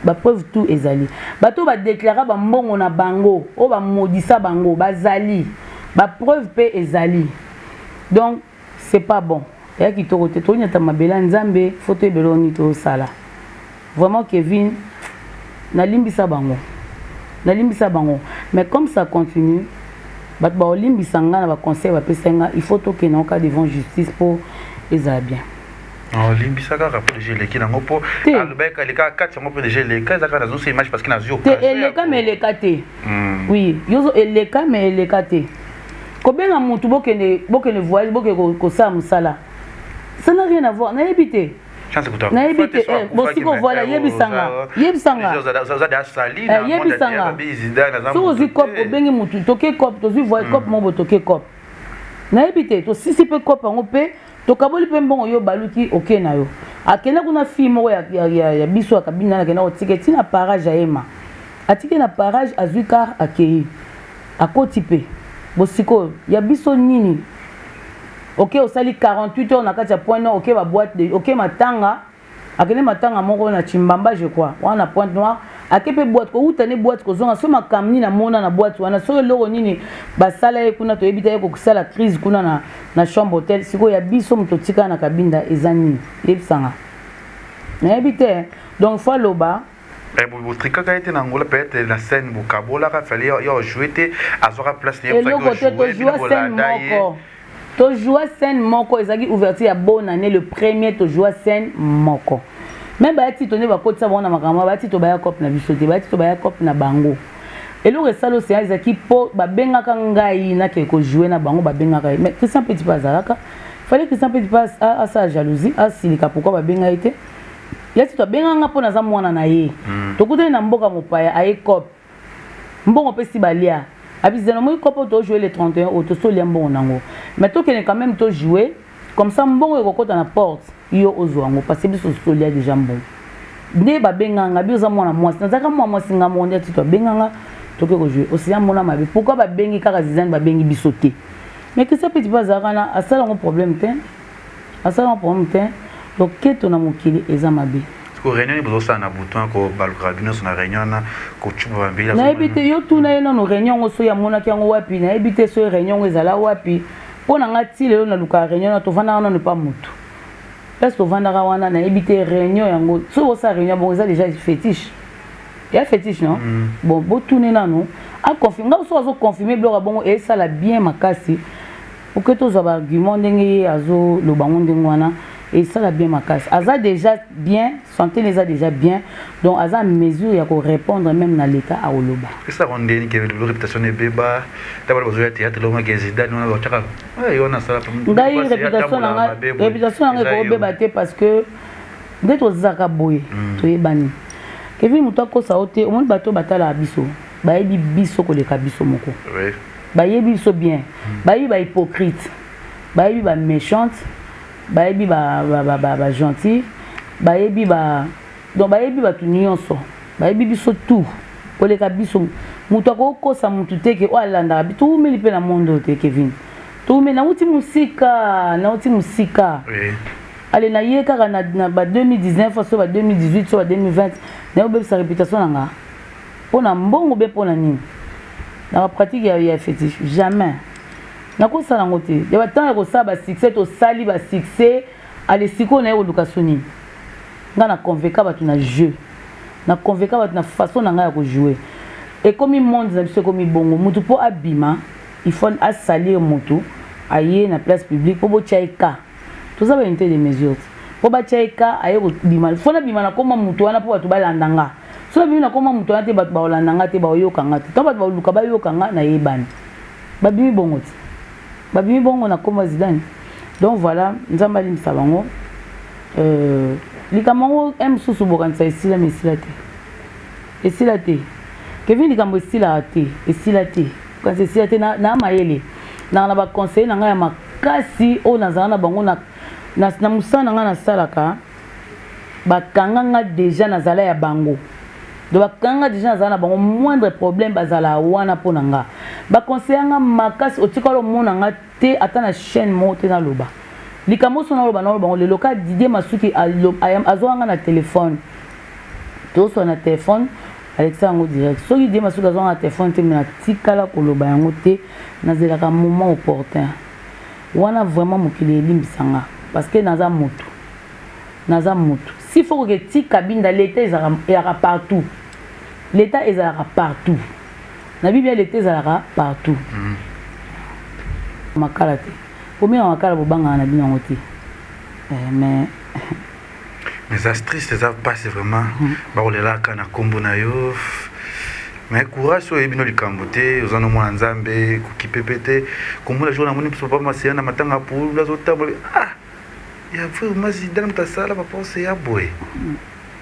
ba preuve tout ezali bato ba déclarer ba mbongo na bango o ba modisa bango bazali ba preuve pe ezali donc c'est pas bon ya ki to côté to nyata mabela nzambe photo ebeloni to sala vraiment Kevin nalimbisa bango mais comme ça continue bato ba olimbisa nga na ba conseil ba pesenga il faut to que na cas devant justice pour ezala bien. Limbisa ka rapport de gelé qui nango po alobeka le ka 4 mois de gelé ka za ka dans image parce que na zio te eleka mais elekate oui yozo eleka mais elekate ko benga mutu bokene voyage bokene ko sa musala ça n'a rien à voir na ebité chance kuta na ebité bosiko voilà yebisanga za da sali na yebisanga so zi cop bengi mutu toke cop to zi voyage cop mo toke cop na ebité to sisi pe cop ngo pe to kaboli pe mbongo yo baluki oke na yo akena kuna fi moko ya biso akabina na kena otiketi na parage aema atike na parage azuikar akei akoti pe bosiko ya biso nini oke osali 48 heures na kati ya point noir oke ba boîte de oke matanga akene matanga moko na Chimbamba je crois wana pointe noire akepe boîte ko utane boîte ko zonga so makamni na mona na boîte wana so loko nini basala ye kuna to ebita ye ko kusala crise kuna na chambre hôtel siko ya biso muto tika na kabinda ezani yebisanga na ebite donc faut loba vous trika ka été na ngola peut-être la scène bukabola ka fallait yo jouer te azora place ne pour ça que jouer to jouer scène moko ezaki ouverture ya bonne année le premier to jouer scène moko même ba ti tonné ba kotisa bona makama ba ti to ba ya cop na bisote ba ti to ba ya cop na bango elo resalo c'est ezaki po ba benga ka ngai na ke ko jouer na bango ba benga ka mais Christian Petit Pas alaka fallait Christian Petit Pas a sa jalousie a silika pourquoi ba benga été ya ti to benga nga po na za mwana na ye to kutana na mboka mopaya aye cop mbongo pe si balia abizana moi cop to jouer les 31 auto so liambo nango mais to kene quand même to jouer comme ça mbongo ekokota na porte yo ozwango parce que biso solia déjà mbongo nde ba benganga biso mwana mwasi nazaka mwa mwasi nga monde ti to benganga toke ko jouer aussi mona mabe pourquoi ba bengi kaka Zidane ba bengi bisoté mais que ça peut pas zakana asala un problème te donc keto na mokili eza mabe ko réunion ni bozo na bouton ko balgrabino na réunion na ko chuba mbila na ebite yo tuna ena no réunion so ya mona kyango wapi na ebite so réunion ezala wapi pona ngati lelo na luka réunion to vanda na ne pas mutu parce que vanda wana na ebite réunion yango so sa réunion bon ça déjà fétiche ya fétiche non bon bo tuna nano a confirmer so azo confirmer bloc bon et ça la bien makasi pour que tous ba argument ndenge azo lo bango ndenge wana et ça la bien makasi aza déjà bien santé les a déjà bien donc aza mesure ya ko répondre même na l'état à oloba ça on dit que le réputation est beba d'abord besoin de théâtre lo ma Zidane on a chaka ouais on a ça ngai réputation nga ko beba te parce que dès to zaka boye to yebani Kevin mutako sa ote on bato batala biso ba yebi biso ko le kabiso moko oui ba yebi biso bien ba yebi ba hypocrite ba yebi ba méchante ba yebi ba gentil ba yebi ba donc ba yebi ba tunionso ba yebi biso tout ko le kabiso mutako ko sa mutu te ke o alanda bitu meli pe na mondo te Kevin tu me na uti musika oui allez na ye kaka na ba 2019 so ba 2018 so ba 2020 na obe sa réputation nanga pona mbongo be pona nini na pratique ya fétiche jamais na ko sala ngote ya batanga ko sa ba succès to sali ba succès allez siko na education nini nga na convaincre ba tu na jeu na convaincre ba na façon nanga ya ko jouer et comme il monde comme il bongo mutu po abima il faut salir mutu aye na place publique pour bochaika tout ça va une des mesures pour bochaika aye bima faut na bima na koma mutu wana pour batu balandanga so bima na koma mutu wana te batu balandanga te bayokanga te to batu baluka bayokanga na yebani babimi bongo ti babimi bongo na koma Zidane donc voilà nzamba limisa bango likamango msusu bokanisa esila mesila te esila te Kevin likambo esila te esila te quand esila te na mayele na ba conseiller na nga ya makasi o nazana na bango na musana nga na salaka bakanga nga déjà nazala ya bango do bakanga déjà nazala na bango moindre problème bazala wana pona nga ba conseiller nga makasi otikalo mona nga te ata na chaîne mo te na loba likambo so na loba le local Didier Masuki azwanga na téléphone to so na téléphone Alexandre direct so Didier Masuki azwanga na téléphone te na tikala ko loba yango te na zelaka moment opportun wana vraiment mokili elimbisanga parce que naza moto si faut que ti kabinda l'état ezalaka partout l'état ezalaka partout na Bible l'état ezalaka partout makala te combien makala bobanga na bino ngoti mais ça triste ça passe vraiment ba olela kana kombo na yo mais courage so ebino likambo te ozana mwana nzambe kukipepete kombo la journée moni papa masiana na matanga pour la zotambo ya vraiment Zidane mtasala papa c'est ya boy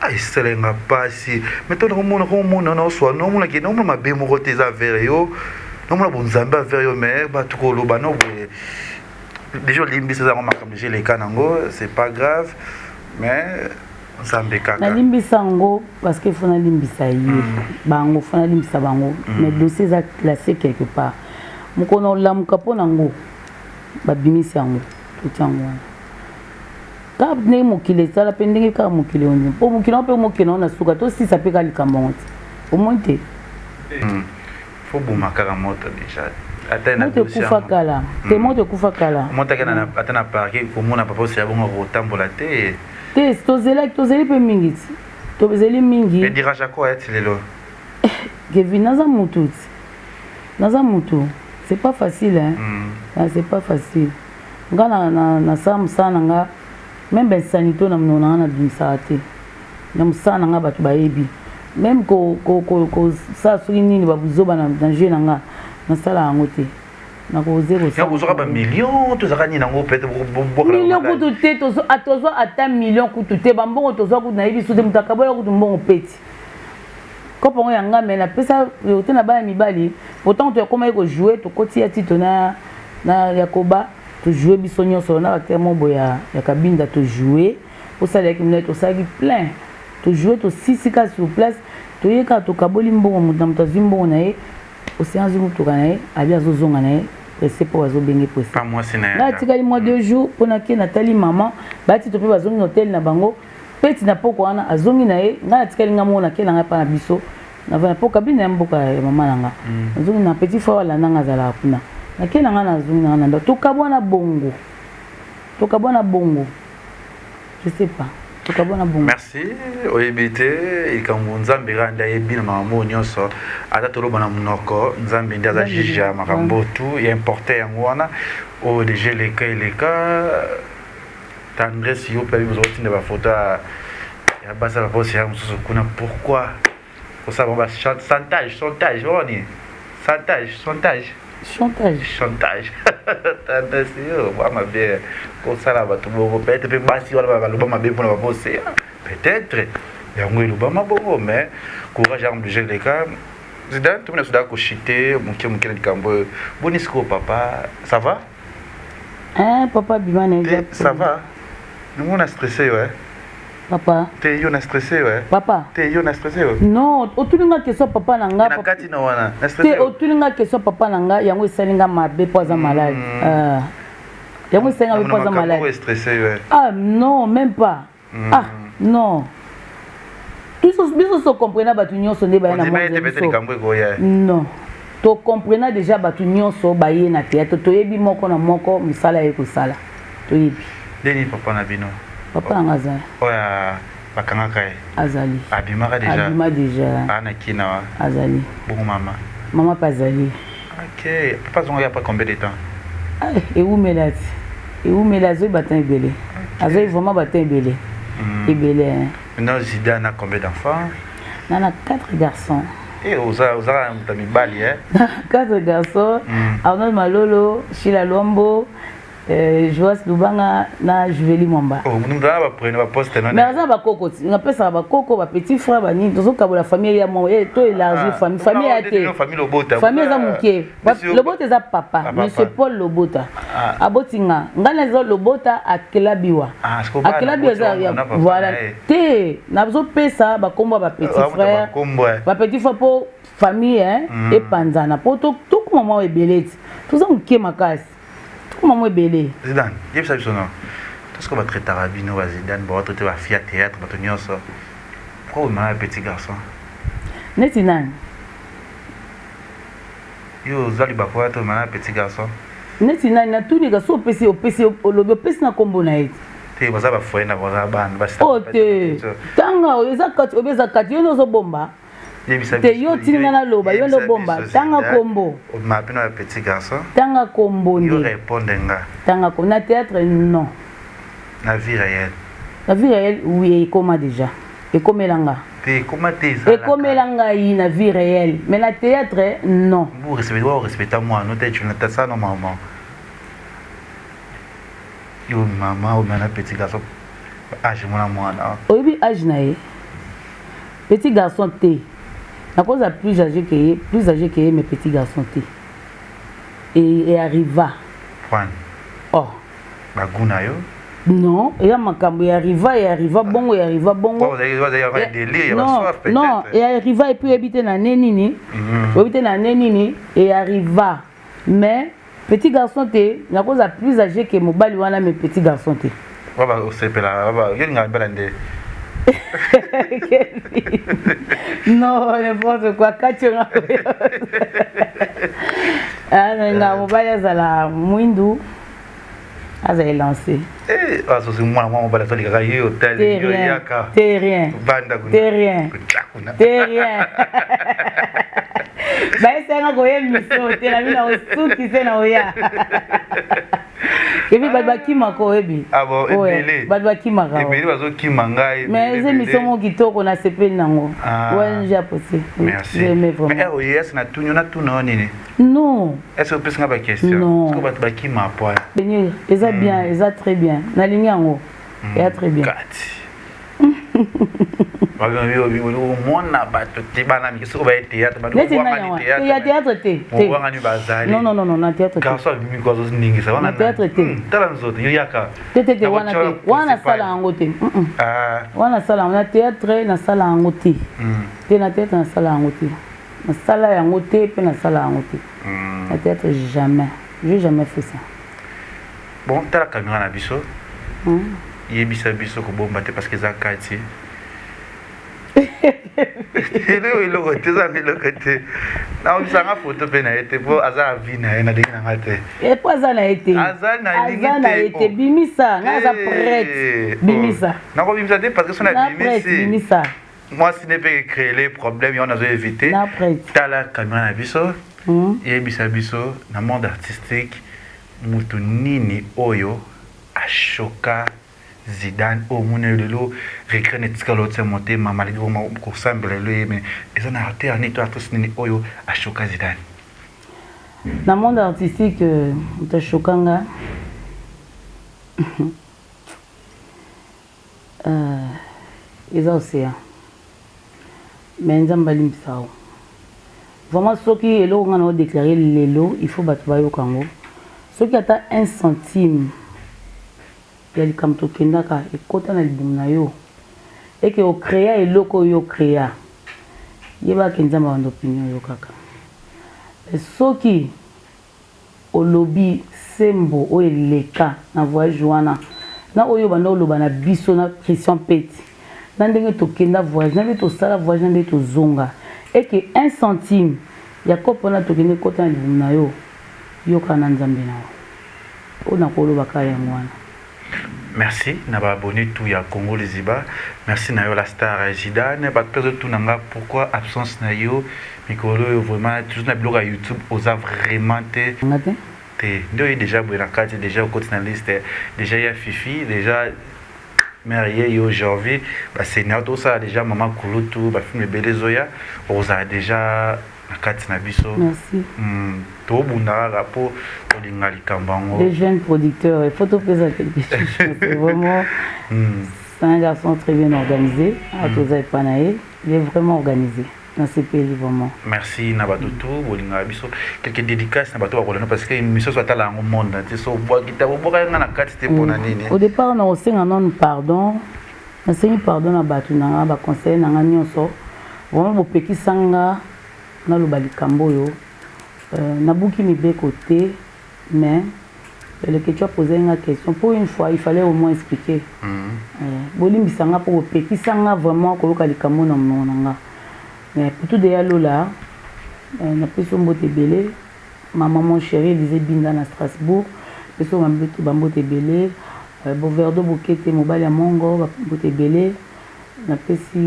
ai selenga pasi mais to na mona na so no mona ke no mona mabe mo kote za vers yo no mona bonzamba vers yo mais ba tukolo ba no boy déjà limbisa za ngoma comme les kanango c'est pas grave mais nzambe kaka na limbisa ngo parce que faut na limbisa yi bango faut na limbisa bango mais dossier za classé quelque part mukono lamuka pona ngo babimisi yango tutango ka ne mokile sala pendenge ka mokile onye po mokile pe mokile na suka to si ça peut ka likambo au moins te faut buma kaka moto déjà atena kufa kala te moto kufa kala moto kana atena parquet ko mona papa c'est bon rotambola te tozeli pe mingi tozeli mingi et dira Jaco est lelo Kevin naza mutu c'est pas facile hein c'est pas facile nga na samsana nga même ben sanito na mnona na binsate na musana nga batu bayebi même ko sa suri nini babuzoba na jeu nga na sala yango te na ko zero ya uzoka ba million to zakani na ngo pete million kutu te tozo ata million kutu te bambongo tozo kutu na yebi so te mutaka boya kutu mbongo peti ko pongo yanga mais na pesa yote na bala mibali pourtant to koma ko jouer to koti ya tito na Yakoba to jouer biso nyonso na acteur mo boya ya kabinda to jouer au salaire qui minute to sagi plein to jouer to sisika sur place to yeka to kaboli mbongo mutamta zimbongo na ye océan zumu to kana ye ali azozonga na ye c'est pour azobenge poste pas moi c'est na tikali mois 2 jours pona ke Nathalie maman bati to pe bazongi hôtel na bango peti na poko wana azongi na ye na tikali ngamo na ke na pa na biso na va poka bina mboka ya mama nanga azongi na petit frère la nanga zala kuna na ke na ngana azongi na ndo to kabona bongo je sais pas to kabona bongo merci oyebite ikambo nzambe randa yebina mamo nyonso ata toloba na munoko nzambe ndaza jija makambo tu ya importer yango wana o déjà leka tendresse yo pe bizo tinda ba photo ya basa ba posi ya mususu kuna pourquoi pour ça ba chantage tendresse yo ba ma bien pour ça là ba tu bo peut-être pe basi wala ba loba ma bien pour ba posi peut-être yango loba ma bongo mais courage à obliger les cas Zidane tout le monde est d'accord chiter mon likambo bonisco papa ça va papa bimane ça va nous on a stressé ouais papa te yo na stressé ouais papa te yo na stressé ouais non otulinga question papa nanga na kati na wana na stressé te otulinga question papa nanga yango esalinga mabe poza malade yango esalinga mabe poza malade on stressé ouais non même pas non biso so comprena batu nyonso nde baye na non to comprena déjà batu nyonso baye na théâtre toyebi moko na moko misala ye kosala toyebi deni papa na bino papa nanga za oya bakangaka ye azali abimaka déjà abima déjà ana kina wa azali bongo mama pas azali ok papa zonga ya pas combien de temps ewumela ti ewumela azoyi batin ebele azoyi vraiment batin ebele ebele. Maintenant Zidane a combien d'enfants? On a 4 garçons. Et vous avez mis Bali, hein? 4 garçons. Arnold Malolo, Sheila Lombo, Joas Lubanga, na Juveli Mwamba. Oh, nous avons pris un poste. Mais on a coco, on appelle ça coco, petit frère, bani, tous ceux la famille ya mon, tout élargi famille, famille a été. Famille Lobota. Famille za mukie. Lobota za papa, monsieur Paul Lobota. Abotinga, ngana za Lobota akelabiwa. Akelabiwa za voilà. Te, na besoin pesa ba kombo ba petit frère. Ba petit frère pour famille hein et panzana. Pour tout moment ebelé. Tout ça mukie makasi. Maman est belle. Zidane, je sais pas. Tout ce qu'on va traiter à Rabino, Zidane, on va traiter à Fiat Théâtre, on va tenir ça. Pourquoi vous m'avez un petit garçon? Netinan. Yo, vous allez bakwa, tu m'as un petit garçon. Netinan, na tous les garçons au PC, au lobby, na combo na it. Te, vous avez fait na votre bande, basta. Oh te. Tanga, obeza kati, yo no zo bomba. Te yo tinga na loba, yo no bomba. Tanga combo. On m'a appelé un petit garçon. Tanga combo. Yo répondre nga. Tanga combo. Na théâtre non. La vie réelle. La vie réelle oui, et comment déjà. Et comme elanga. Te comment t'es ça? Et comme elanga yi na vie réelle. Mais na théâtre non. Vous respectez moi, nous t'es tu n'as ça non maman. Yo maman ou un petit garçon. Âge moi là. Oui, âge na ye. Petit garçon te. La cause a plus âgé que mes petits garçons. Et arriva. Juan. Oh. Baguna yo? Non, il y a makambo, il arriva bongo, il arriva bongo. Vous avez un délire, il y a soif peut-être. Non, il arriva et puis habiter dans Nenini. Habiter dans Nenini et arriva. Mais petit garçon te, la cause a plus âgé que mon baliwana mes petits garçons te. Baba, c'est pas là, baba, il y a une balade. Non, n'importe quoi. Quand tu as un mobile azala mwindu azala lancé. Eh, aso c'est moi on va la toli gaye hôtel yaka. T'es rien. Banda kuna. T'es rien. T'es rien. Bah c'est un goye miso, t'es la mina osu qui c'est na oya. Et puis badbaki mako ebi. Ah bon, ebele. Badbaki maka. Ebele bazo kimanga. Mais c'est mission mo kitoko na sepeli nango. Ouais, j'ai apprécié. Merci. J'aimais vraiment. Mais OES na tunyo na tuno nini? Non. Est-ce que vous pouvez poser question? Non. Est-ce que badbaki mapo? Ils sont bien, ils sont très bien. Na ligne yango. Ils sont très bien. Non, non, non, non, na théâtre. Na théâtre wana sala yango te. Wana sala na théâtre na sala yango te. Te na théâtre na sala yango te. Na sala yango te pe na sala yango te. Na théâtre jamais. J'ai jamais fait ça. Bon, t'as la caméra na biso. Yebisa biso ko bomba te parce que za kati. Il le côté ça le côté. Na on s'en a photo pe na été pour azar vie na na dinga na te. Et pas ça na été. Azar na été bimisa, na za prête. Bimisa. Na ko bimisa te parce que son a bimisa. Moi si ne peut créer les problèmes on a évité. Na prête. T'as la caméra na biso. Yebisa biso na monde artistique mutu nini oyo ashoka Zidane au monelelo recréer netika l'autre monter mama les gros ko semble lui mais ils ont arrêté en état tous nini oyo ashoka Zidane dans le monde artistique on chokanga ils ont océan mais nzamba limsao vraiment ceux qui elo ngana déclarer lelo il faut battre bayo kango ceux qui ata 1 centime ya likamto kendaka ekota na libumu na yo eke okrea eloko yo krea yebaka nzamba banda opinion yo kaka soki olobi sembo oyo eleka na voyage wana na oyo banda oloba na biso na Christian Peti na ndenge tokenda voyage na ndenge tosala voyage na ndenge tozonga eke 1 centime ya kopo na tokende ekota na libumu na yo yoka na nzambe na yo oyo nakolobaka yango wana Merci n'a abonné tout ya Congo Liziba. Merci na yo la star Zidane. Ba tout tout nanga pourquoi absence na yo Mikolo vraiment tout na blog à YouTube osa vraiment te. Ndio déjà bon la carte déjà au côté na liste déjà il y a Fifi déjà marié yo janvier ba Seigneur tout ça déjà maman Kulutu ba film Bele Zoya osa déjà la carte na biso. Merci. To bunda rapport olinga likambango. Les jeunes producteurs et photo présenter quelque chose. C'est vraiment c'est un garçon très bien organisé. Il est vraiment organisé dans ce pays vraiment. Merci Nabatutu olinga biso quelques dédicaces Nabatu ba parce que une mission soit là au monde tu so bois kita boka nga na carte te pona nini. Au départ on a aussi un pardon. On s'est pardon na batu na ba conseil na nyonso. Vraiment bo peki sanga na lobali kamboyo. Nabuki mi côté, mais le que tu as posé une question, pour une fois, il fallait au moins expliquer. Bolim bisanga pour petit sanga vraiment que le kambo na monanga. Mais pour tout déjà là, na peso mbote belé, ma maman chérie disait binda na Strasbourg, peso mambeto bambote belé, bo verdo bokete mobile ya mongo bambote belé, na pesi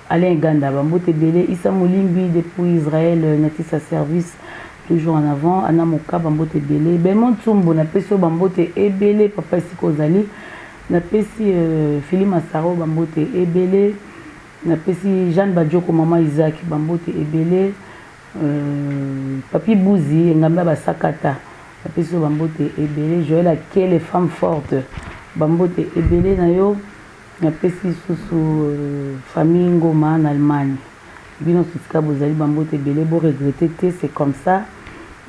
Alain Ganda, Bambote Belé, Issa Moulimbi depuis Israël, nati sa service toujours en avant, Anna Moka, Bambote Belé, Bemont Tsumbo, na peso Bambote Ebele, Papa Sikozali, na pesi Philippe Massaro, Bambote Ebele, na pesi Jeanne Badjoko, Maman Isaac, Bambote Ebele, Papi Bouzi, Ngamba Basakata, na peso Bambote Ebele, Joël Aké, les femmes fortes, Bambote Ebele, na yo, na pesi sous famille Ngoma en Allemagne. Bino Souska Bozali Bambote Belé, beau regretter, c'est comme ça.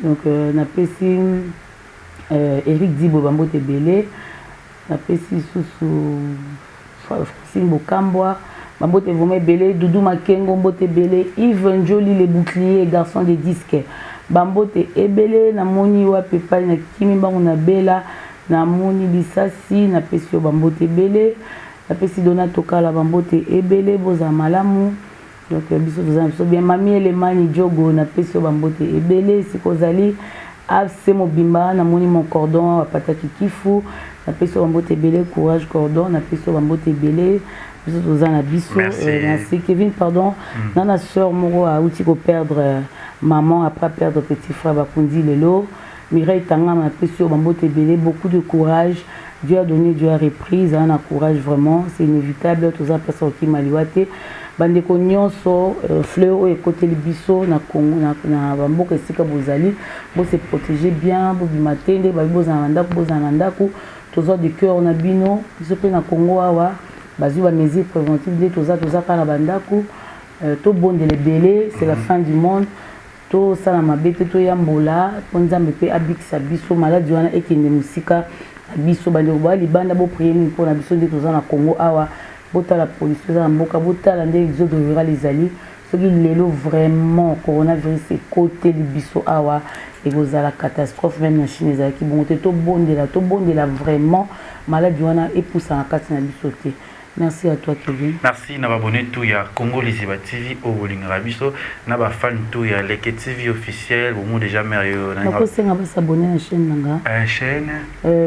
Donc, na pesi Eric Dibo Bambote Belé, na pesi sous Francine Bokambwa, Bambote Vomé Belé, Doudou Makengo Bambote Belé, Yves Njoli les boucliers, garçon de disques. Bambote Ebele, na moni wa pepa, na kimi bango na bela, na moni bisasi, na pesi Bambote Belé. La pesi Donato Kala Bambote Ebele boza malamu donc biso toza bien mami Elemani Diogo na pesi Bambote Ebele sikozali FC Mobimba na moni mon cordon apataki kifu na pesi Bambote Ebele courage cordon na pesi Bambote Ebele biso toza na biso merci Kevin pardon nana sœur moro a outi ko perdre maman après perdre petit frère Bakundi lelo Mireille Tanga na pesi Bambote Ebele beaucoup de courage. Dieu a donné, Dieu a repris, ça a courage vraiment, c'est inévitable, tout ça passe au Kimaliwate. Bandeko nyonso fleur et côté libiso na Congo na bamboka esika bozali, bo se protéger bien, bo bimatende, ba bozanandaku, tozo de cœur na bino, biso pe na Congo awa, bazu ba mesures préventives de toza kana bandaku, to bonde les belé, c'est la fin du monde. To sala mabete to yambola, ponzambe pe abikisa biso malade wana ekende musika. Biso bandeko ba libanda bo prier pour na biso de toza na Congo awa bota la police za mboka bota la ndé exode rural ezali soki lelo vraiment coronavirus et côté biso awa et la catastrophe même na Chine ezali ki bon to bondela vraiment malade wana et poussa na kati na biso te. Merci à toi Kevin. Merci na abonné tout ya Congo Liziba TV au Bolinga biso na ba fan tout ya Leke TV officiel au monde déjà merveilleux na ko senga ba s'abonner na chaîne nanga chaîne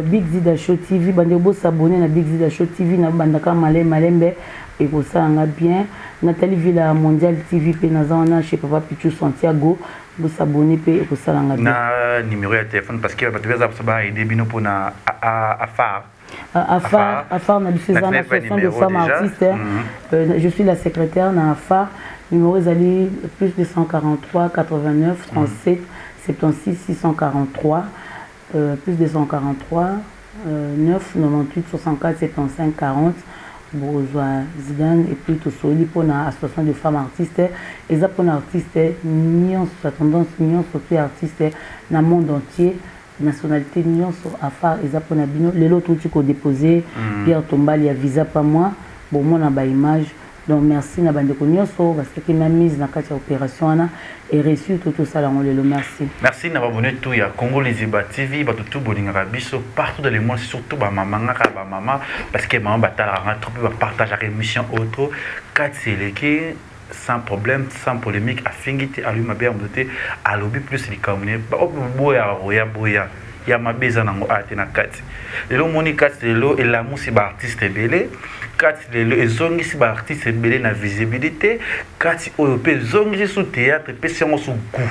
Big Zida Show TV bande bo s'abonner na Big Zida Show TV na bandaka malembe et ko sanga bien Nathalie Villa Mondial TV pe na zona chez Papa Pichu Santiago bo s'abonner pe ko sanga bien na numéro de téléphone parce que ba tebeza ba aider bino pour na afar Afar, on a dit l'association de femmes artistes. Je suis la secrétaire dans Afar. Numéro est plus de 143 89 37 76 643. Plus de 143 9 98 64 75 40. Bourgeois Zidane et puis tout soli pour l'association de femmes artistes. Et ça pour l'artiste, sa tendance, surtout artiste dans le monde entier. Nationalité Nyon sur Afar et Zaponabino, les autres outils qu'on déposé, Pierre Tombal, il y a visa pas moi, bon, moi, on a image. Donc, merci, na bande Nyon parce que m'a mise dans la opération et reçu tout ça, là, on le merci. Merci, na abonné tout, il y a Congo Liziba TV, tout Bolinga Biso, partout dans le monde, surtout maman, parce que maman, partage la émission autre, 4 c'est sans problème, sans polémique, à Fingiti, à lui, ma bien, à l'objet plus les communes, boya, ya mabeza nango ate na kati lelo moni kati lelo elamusi ba artiste belé kati lelo ezongisi ba artiste belé na visibilité kati oyo pe ezongisi sous théâtre pe sengo sous goût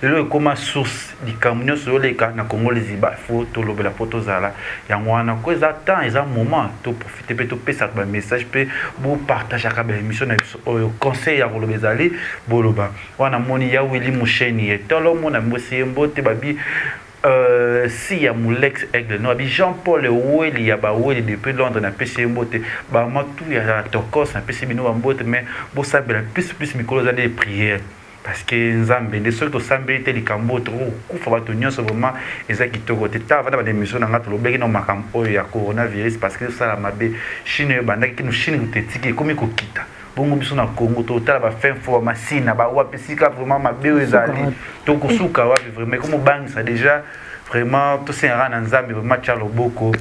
lelo ekoma source likambo nyonso oleka na Congo liziba fo tolobela po tozala yango wana ko eza temps eza moment to profiter pe topesa ba message pe bo partage ka ba émission na biso oyo conseil ya koloba ezali boloba wana moni ya Willy Musheni etolo mona mbosi mbote babi si ya Mulex Aigle no abi Jean-Paul Weli ya ba Weli depuis Londres na PC mbote ba matu ya tokos na PC bino mbote mais bo sabela plus mikolo za des prières parce que nzambe nde soki tosambeli te likambo tokufa bato nyonso vraiment eza kitoko te ta vanda bademission na nga tolobeki na makambo oyo ya coronavirus parce que tosala mabe chine oyo bandaki kino chine kotetiki ekomi kokita bongo biso na Congo totala bafin fo bamasina bawapi sika vraiment mabe oyo ezali tokosuka wapi vraiment komobangisa déjà vraiment tosengaka na nzambe vraiment tia loboko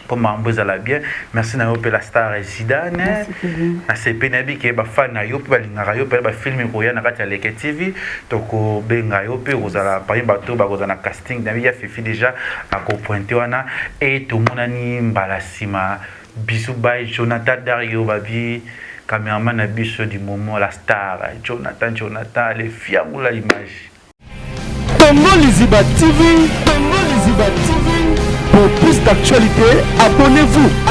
pour m'embaucher la bien. Merci na yope la star Zidane. Na CP nabi ke ba fan na yope ba lingara yope ba film ko ya na kati ya Leke TV. Toko benga yope ozala pari bato ba kozana casting na ya fifi déjà a ko pointer wana et tout mona ni mbalasima bisou by Jonathan Dario babi cameraman na biso du moment la star Jonathan le fiamoula l'image. Congo Liziba TV, Congo Liziba TV. Pour plus d'actualités, abonnez-vous.